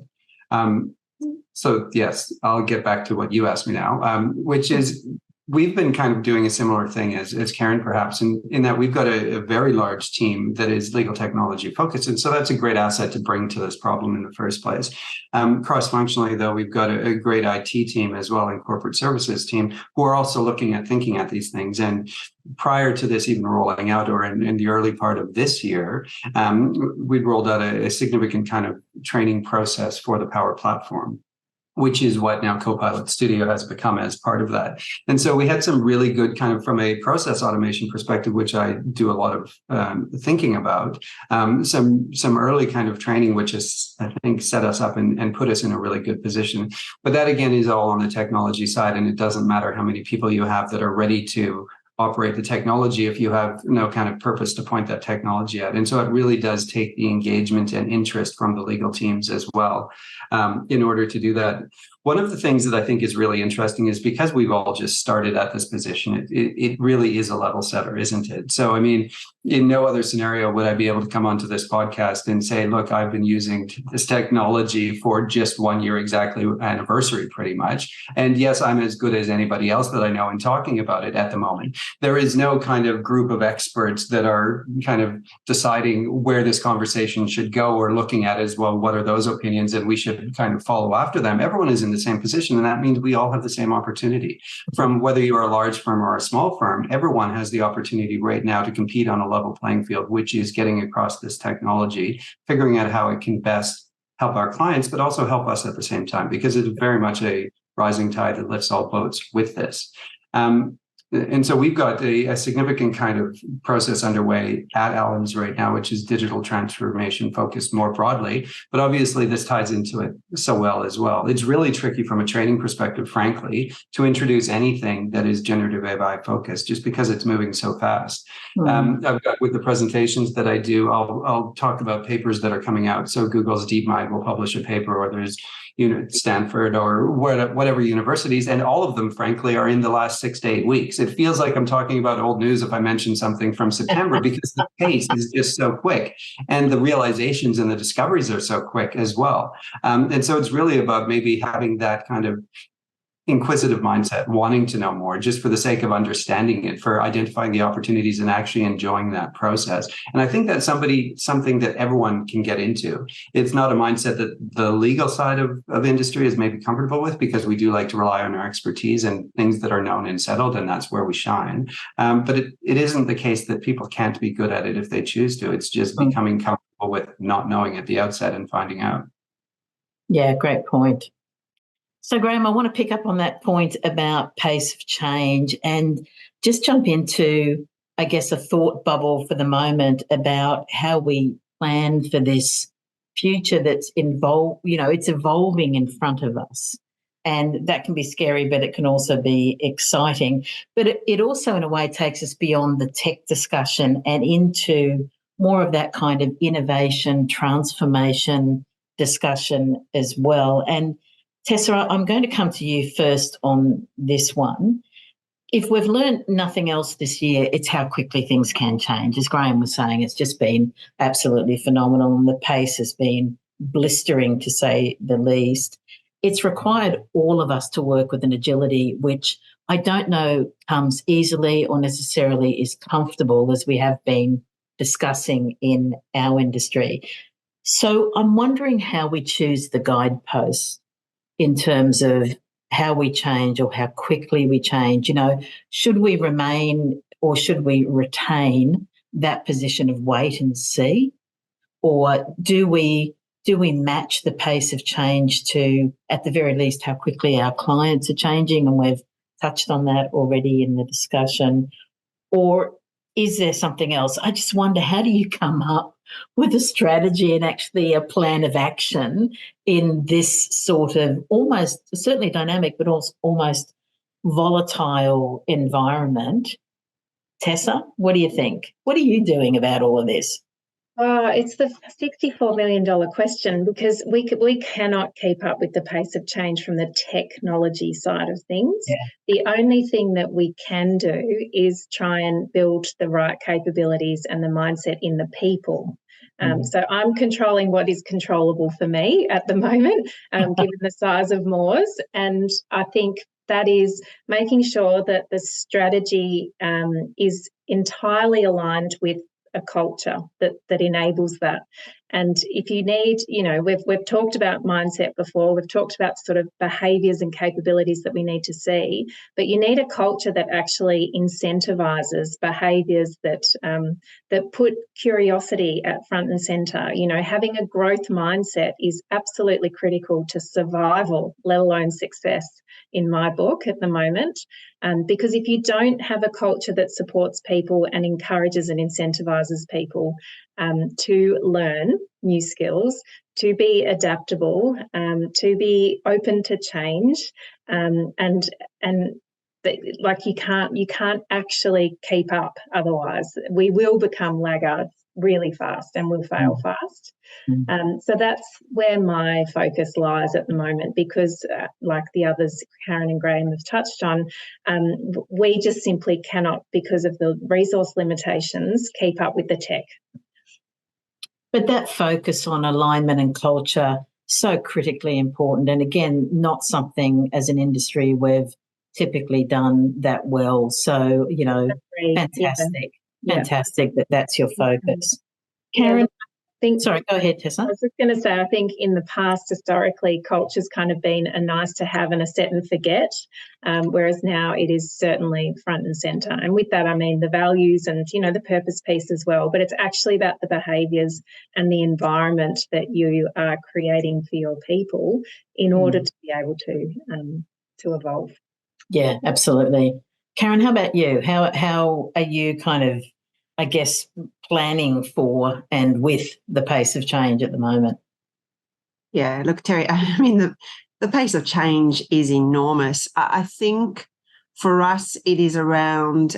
Speaker 3: So yes, I'll get back to what you asked me now, which is, we've been kind of doing a similar thing as Karen, perhaps, in that we've got a very large team that is legal technology focused. And so that's a great asset to bring to this problem in the first place. Cross-functionally, though, we've got a great IT team as well, and corporate services team, who are also thinking at these things. And prior to this even rolling out, or in the early part of this year, we'd rolled out a significant kind of training process for the Power Platform, which is what now Copilot Studio has become as part of that. And so we had some really good kind of, from a process automation perspective, which I do a lot of thinking about, some early kind of training, which has, I think, set us up and put us in a really good position. But that, again, is all on the technology side, and it doesn't matter how many people you have that are ready to operate the technology if you have no kind of purpose to point that technology at. And so it really does take the engagement and interest from the legal teams as well in order to do that. One of the things that I think is really interesting is because we've all just started at this position, it really is a level setter, isn't it? So, I mean, in no other scenario would I be able to come onto this podcast and say, look, I've been using this technology for just 1 year exactly anniversary, pretty much. And yes, I'm as good as anybody else that I know in talking about it at the moment. There is no kind of group of experts that are kind of deciding where this conversation should go or looking at as well, what are those opinions, and we should kind of follow after them. Everyone is in the same position, and that means we all have the same opportunity. From whether you are a large firm or a small firm, everyone has the opportunity right now to compete on a level playing field, which is getting across this technology, figuring out how it can best help our clients, but also help us at the same time, because it's very much a rising tide that lifts all boats with this. And so we've got a significant kind of process underway at Allens right now, which is digital transformation focused more broadly. But obviously, this ties into it so well as well. It's really tricky from a training perspective, frankly, to introduce anything that is generative AI focused, just because it's moving so fast. I've got, with the presentations that I do, I'll talk about papers that are coming out. So Google's DeepMind will publish a paper, or there's Stanford or whatever universities, and all of them, frankly, are in the last 6 to 8 weeks. It feels like I'm talking about old news if I mention something from September, because the pace is just so quick, and the realizations and the discoveries are so quick as well. And so it's really about maybe having that kind of inquisitive mindset, wanting to know more just for the sake of understanding it, for identifying the opportunities and actually enjoying that process. And I think that's something that everyone can get into. It's not a mindset that the legal side of industry is maybe comfortable with, because we do like to rely on our expertise and things that are known and settled, and that's where we shine. But it isn't the case that people can't be good at it if they choose to. It's just becoming comfortable with not knowing at the outset and finding out.
Speaker 1: Yeah, great point. So, Graham, I want to pick up on that point about pace of change and just jump into, I guess, a thought bubble for the moment about how we plan for this future that's involved. It's evolving in front of us. And that can be scary, but it can also be exciting. But it also, in a way, takes us beyond the tech discussion and into more of that kind of innovation, transformation discussion as well. And Tessa, I'm going to come to you first on this one. If we've learned nothing else this year, it's how quickly things can change. As Graham was saying, it's just been absolutely phenomenal, and the pace has been blistering, to say the least. It's required all of us to work with an agility which I don't know comes easily or necessarily is comfortable, as we have been discussing in our industry. So I'm wondering how we choose the guideposts in terms of how we change or how quickly we change. Should we remain or should we retain that position of wait and see? Or do we match the pace of change to, at the very least, how quickly our clients are changing? And we've touched on that already in the discussion. Or is there something else? I just wonder, how do you come up with a strategy and actually a plan of action in this sort of almost, certainly dynamic, but also almost volatile environment? Tessa, what do you think? What are you doing about all of this?
Speaker 4: It's the $64 million question, because we cannot keep up with the pace of change from the technology side of things. Yeah. The only thing that we can do is try and build the right capabilities and the mindset in the people. So I'm controlling what is controllable for me at the moment, given the size of Moores. And I think that is making sure that the strategy is entirely aligned with a culture that enables that. And if you need, we've talked about mindset before, we've talked about sort of behaviours and capabilities that we need to see, but you need a culture that actually incentivises behaviours that put curiosity at front and centre. Having a growth mindset is absolutely critical to survival, let alone success, in my book at the moment. Because if you don't have a culture that supports people and encourages and incentivises people to learn new skills, to be adaptable, to be open to change, you can't actually keep up otherwise. We will become laggards really fast and will fail fast. So that's where my focus lies at the moment, because like the others, Karen and Graham have touched on, we just simply cannot, because of the resource limitations, keep up with the tech.
Speaker 1: But that focus on alignment and culture, so critically important. And again, not something as an industry we've typically done that well. So, you know, fantastic that that's your focus. Karen, sorry, go ahead, Tessa.
Speaker 4: I was just going to say, I think in the past, historically, culture's kind of been a nice to have and a set and forget, whereas now it is certainly front and centre. And with that, I mean the values and, you know, the purpose piece as well. But it's actually about the behaviours and the environment that you are creating for your people in order to be able to evolve.
Speaker 1: Yeah, absolutely. Karen, how about you? How are you kind of, I guess, planning for and with the pace of change at the moment?
Speaker 2: Yeah, look, Terry, I mean, the pace of change is enormous. I think for us, it is around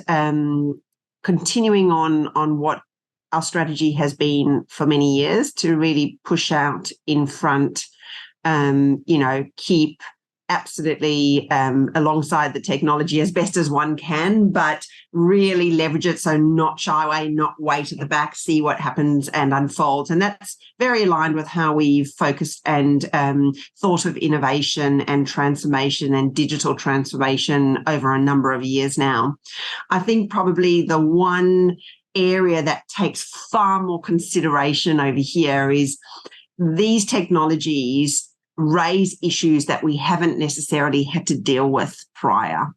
Speaker 2: continuing on what our strategy has been for many years, to really push out in front, keep absolutely alongside the technology as best as one can, but really leverage it. So not shy away, not wait at the back, see what happens and unfolds. And that's very aligned with how we've focused and thought of innovation and transformation and digital transformation over a number of years now. I think probably the one area that takes far more consideration over here is these technologies raise issues that we haven't necessarily had to deal with prior.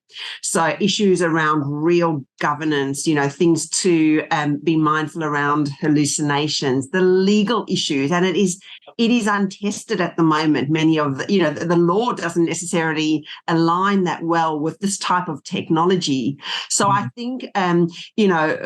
Speaker 2: So issues around real governance, things to be mindful around hallucinations, the legal issues, and it is untested at the moment. Many of the law doesn't necessarily align that well with this type of technology. So I think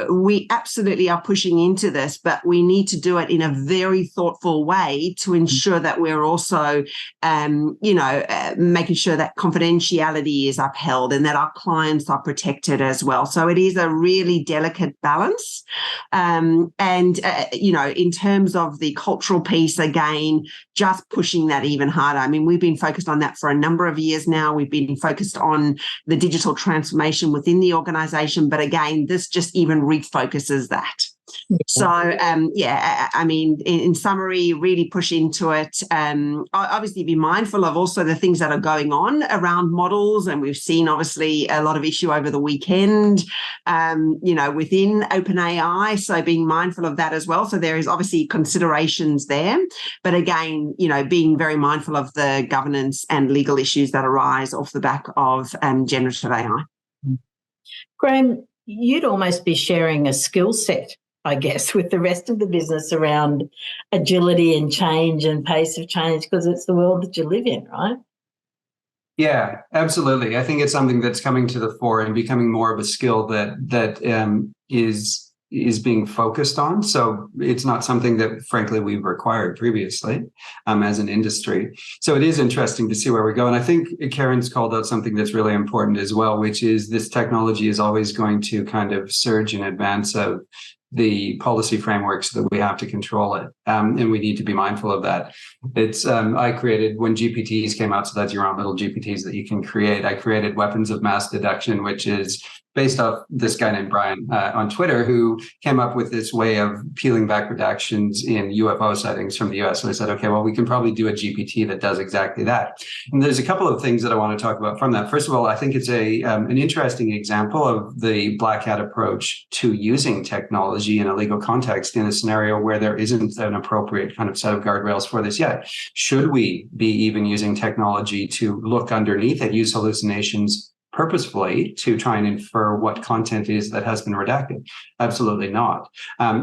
Speaker 2: we absolutely are pushing into this, but we need to do it in a very thoughtful way to ensure that we're also making sure that confidentiality is upheld and that our clients are protected as well. So it is a really delicate balance. In terms of the cultural piece, again, just pushing that even harder. I mean, we've been focused on that for a number of years now. We've been focused on the digital transformation within the organization. But again, this just even refocuses that. So, I mean, in summary, really push into it. Obviously, be mindful of also the things that are going on around models. And we've seen, obviously, a lot of issue over the weekend, within OpenAI. So being mindful of that as well. So there is obviously considerations there. But again, being very mindful of the governance and legal issues that arise off the back of generative AI.
Speaker 1: Graham, you'd almost be sharing a skill set, I guess, with the rest of the business around agility and change and pace of change, because it's the world that you live in, right?
Speaker 3: Yeah, absolutely. I think it's something that's coming to the fore and becoming more of a skill that is being focused on. So it's not something that, frankly, we've required previously as an industry. So it is interesting to see where we go. And I think Karen's called out something that's really important as well, which is this technology is always going to kind of surge in advance of the policy frameworks that we have to control it. And we need to be mindful of that. It's I created, when GPTs came out, so that's your own little GPTs that you can create, I created weapons of mass deduction, which is based off this guy named Brian on Twitter, who came up with this way of peeling back redactions in UFO sightings from the US. So I said, okay, well, we can probably do a GPT that does exactly that. And there's a couple of things that I want to talk about from that. First of all, I think it's an interesting example of the black hat approach to using technology in a legal context in a scenario where there isn't an appropriate kind of set of guardrails for this yet. Should we be even using technology to look underneath it, use hallucinations purposefully to try and infer what content is that has been redacted? Absolutely not.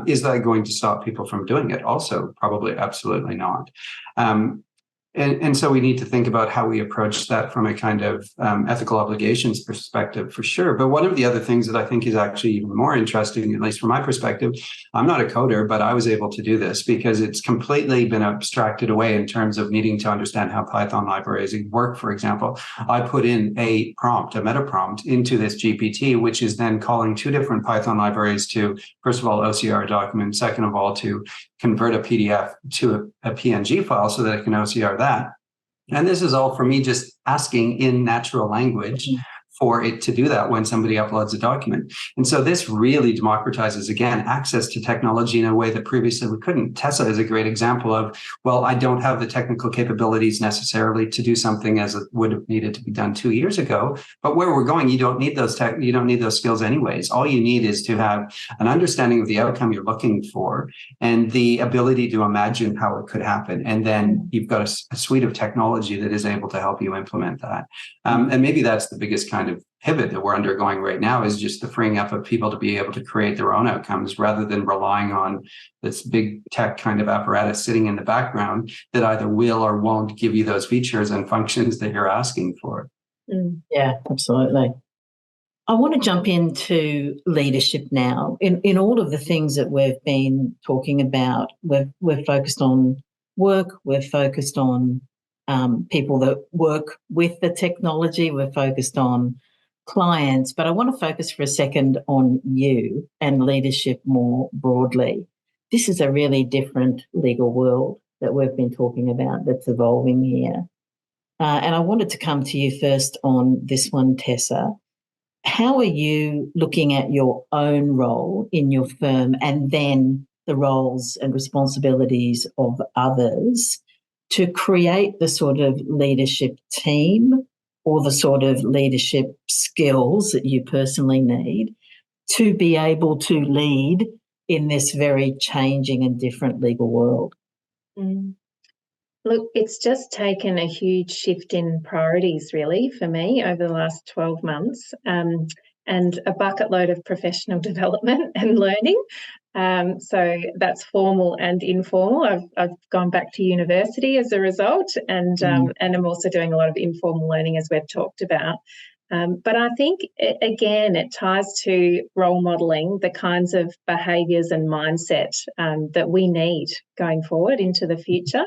Speaker 3: Is that going to stop people from doing it? Also, probably absolutely not. And so we need to think about how we approach that from a kind of ethical obligations perspective, for sure. But one of the other things that I think is actually even more interesting, at least from my perspective, I'm not a coder, but I was able to do this because it's completely been abstracted away in terms of needing to understand how Python libraries work. For example, I put in a prompt, a meta prompt into this GPT, which is then calling two different Python libraries to, first of all, OCR a document, second of all, to convert a PDF to a PNG file so that it can OCR that. And this is all for me just asking in natural language for it to do that when somebody uploads a document. And so this really democratizes, again, access to technology in a way that previously we couldn't. Tessa is a great example of, well, I don't have the technical capabilities necessarily to do something as it would have needed to be done 2 years ago. But where we're going, you don't need those skills anyways. All you need is to have an understanding of the outcome you're looking for and the ability to imagine how it could happen. And then you've got a suite of technology that is able to help you implement that. And maybe that's the biggest kind of pivot that we're undergoing right now, is just the freeing up of people to be able to create their own outcomes rather than relying on this big tech kind of apparatus sitting in the background that either will or won't give you those features and functions that you're asking for.
Speaker 1: Yeah, absolutely. I want to jump into leadership now. In all of the things that we've been talking about, we're focused on work, we're focused on people that work with the technology, we're focused on clients, but I want to focus for a second on you and leadership more broadly. This is a really different legal world that we've been talking about that's evolving here. And I wanted to come to you first on this one, Tessa. How are you looking at your own role in your firm and then the roles and responsibilities of others to create the sort of leadership team or the sort of leadership skills that you personally need to be able to lead in this very changing and different legal world?
Speaker 4: Look, it's just taken a huge shift in priorities, really, for me over the last 12 months, and a bucket load of professional development and learning. So that's formal and informal. I've gone back to university as a result, and I'm also doing a lot of informal learning, as we've talked about. But I think, again, it ties to role modelling the kinds of behaviours and mindset that we need going forward into the future.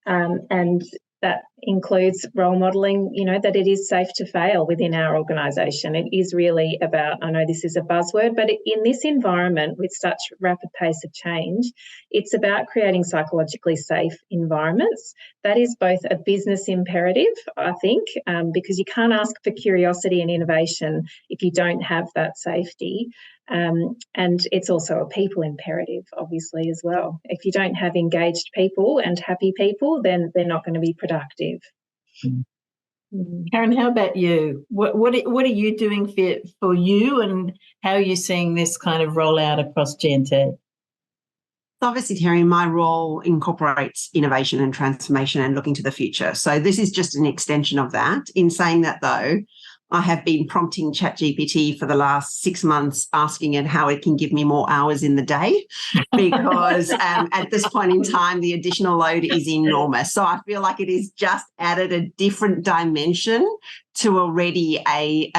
Speaker 4: And that includes role modelling, that it is safe to fail within our organisation. It is really about, I know this is a buzzword, but in this environment with such rapid pace of change, it's about creating psychologically safe environments. That is both a business imperative, I think, because you can't ask for curiosity and innovation if you don't have that safety. And it's also a people imperative, obviously, as well. If you don't have engaged people and happy people, then they're not going to be productive.
Speaker 1: Karen, how about you? What are you doing for you, and how are you seeing this kind of roll out across GenTech?
Speaker 2: Obviously, Terry, my role incorporates innovation and transformation and looking to the future. So this is just an extension of that. In saying that, though, I have been prompting ChatGPT for the last 6 months, asking it how it can give me more hours in the day, because at this point in time, the additional load is enormous. So I feel like it is just added a different dimension to already a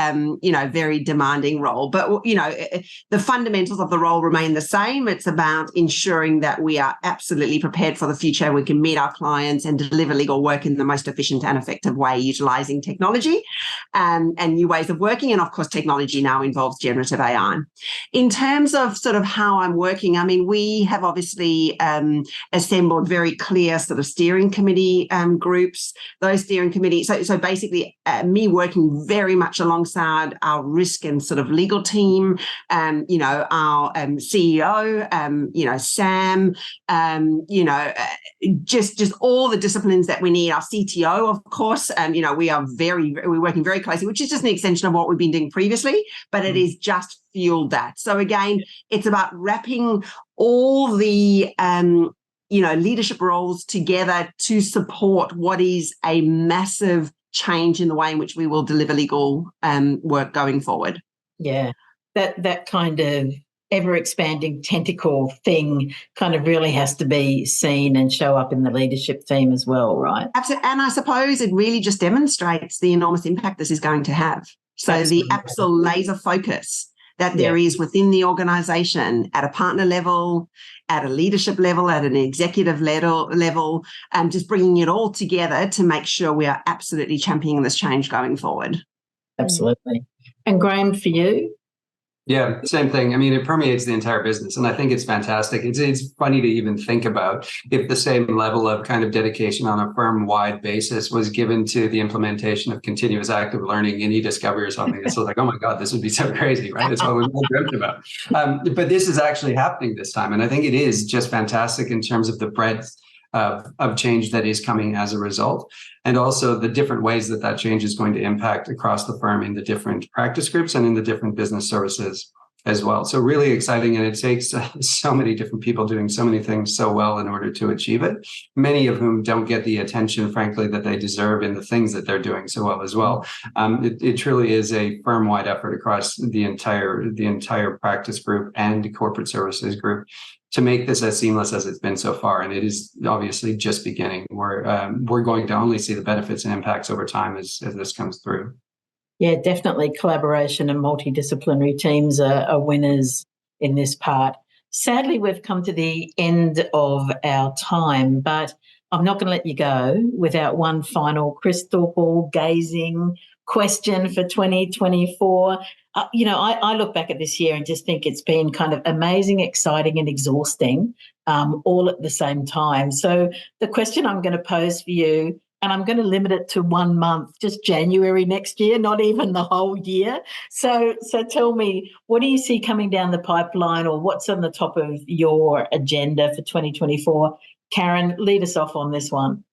Speaker 2: very demanding role. But the fundamentals of the role remain the same. It's about ensuring that we are absolutely prepared for the future. We can meet our clients and deliver legal work in the most efficient and effective way, utilizing technology and new ways of working. And of course, technology now involves generative AI. In terms of sort of how I'm working, I mean, we have obviously assembled very clear sort of steering committee groups. Those steering committees, so basically me working very much alongside our risk and sort of legal team, our CEO, Sam, just all the disciplines that we need. Our CTO, of course, we're working very closely, which is just an extension of what we've been doing previously, but it is just fueled that. So again, it's about wrapping all the leadership roles together to support what is a massive change in the way in which we will deliver legal work going forward.
Speaker 1: Yeah, that kind of ever-expanding tentacle thing kind of really has to be seen and show up in the leadership theme as well, right?
Speaker 2: Absolutely. And I suppose it really just demonstrates the enormous impact this is going to have. So
Speaker 1: Absolutely.
Speaker 2: the absolute laser focus that there is within the organisation at a partner level, at a leadership level, at an executive level, just bringing it all together to make sure we are absolutely championing this change going forward.
Speaker 1: Absolutely. And Graham, for you?
Speaker 3: Yeah, same thing. I mean, it permeates the entire business, and I think it's fantastic. It's funny to even think about if the same level of kind of dedication on a firm-wide basis was given to the implementation of continuous active learning in eDiscovery or something. It's like, oh my God, this would be so crazy, right? It's what we've all dreamt about. But this is actually happening this time, and I think it is just fantastic in terms of the breadth of change that is coming as a result, and also the different ways that that change is going to impact across the firm in the different practice groups and in the different business services as well. So really exciting, and it takes so many different people doing so many things so well in order to achieve it, many of whom don't get the attention, frankly, that they deserve in the things that they're doing so well as well. It truly is a firm-wide effort across the entire practice group and corporate services group to make this as seamless as it's been so far. And it is obviously just beginning. We're going to only see the benefits and impacts over time as this comes through.
Speaker 1: Yeah, definitely collaboration and multidisciplinary teams are winners in this part. Sadly, we've come to the end of our time, but I'm not going to let you go without one final crystal ball gazing question for 2024. I look back at this year and just think it's been kind of amazing, exciting and exhausting all at the same time. So the question I'm going to pose for you, and I'm going to limit it to 1 month, just January next year, not even the whole year. So tell me, what do you see coming down the pipeline, or what's on the top of your agenda for 2024? Karen, lead us off on this one.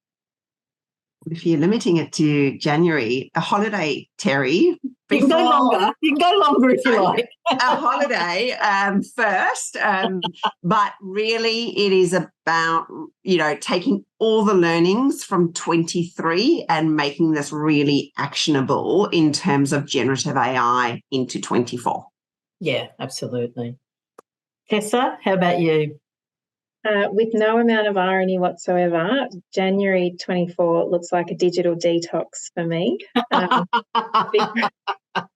Speaker 2: If you're limiting it to January, a holiday, Terry.
Speaker 1: You can go longer. You can go longer if you like.
Speaker 2: A holiday first, but really it is about, taking all the learnings from 23 and making this really actionable in terms of generative AI into 24.
Speaker 1: Yeah, absolutely. Tessa, how about you?
Speaker 4: With no amount of irony whatsoever, January 24 looks like a digital detox for me.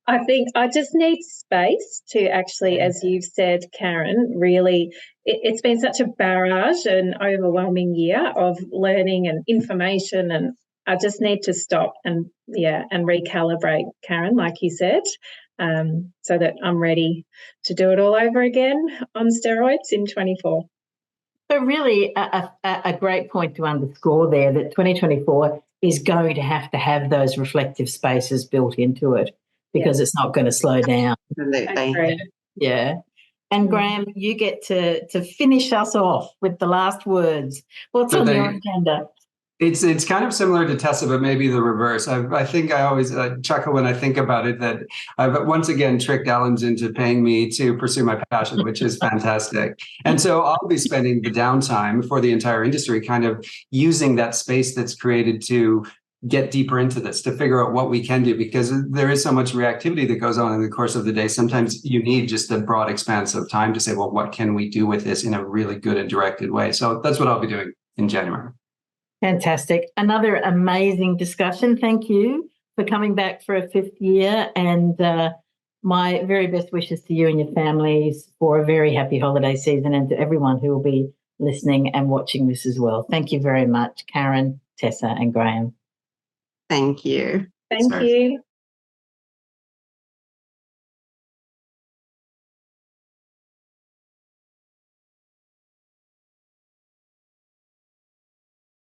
Speaker 4: I think I just need space to actually, as you've said, Karen, really, it's been such a barrage and overwhelming year of learning and information, and I just need to stop and recalibrate, Karen, like you said, so that I'm ready to do it all over again on steroids in 24.
Speaker 1: So really a great point to underscore there, that 2024 is going to have those reflective spaces built into it, because it's not going to slow down.
Speaker 2: Absolutely.
Speaker 1: Yeah. And Graham, you get to finish us off with the last words. What's on your agenda?
Speaker 3: It's kind of similar to Tessa, but maybe the reverse. I think I always chuckle when I think about it, that I've once again tricked Ellens into paying me to pursue my passion, which is fantastic. And so I'll be spending the downtime for the entire industry kind of using that space that's created to get deeper into this, to figure out what we can do, because there is so much reactivity that goes on in the course of the day. Sometimes you need just a broad expanse of time to say, well, what can we do with this in a really good and directed way? So that's what I'll be doing in January.
Speaker 1: Fantastic. Another amazing discussion. Thank you for coming back for a 5th year, and my very best wishes to you and your families for a very happy holiday season, and to everyone who will be listening and watching this as well. Thank you very much, Karen, Tessa and Graham.
Speaker 2: Thank you.
Speaker 4: Thank you.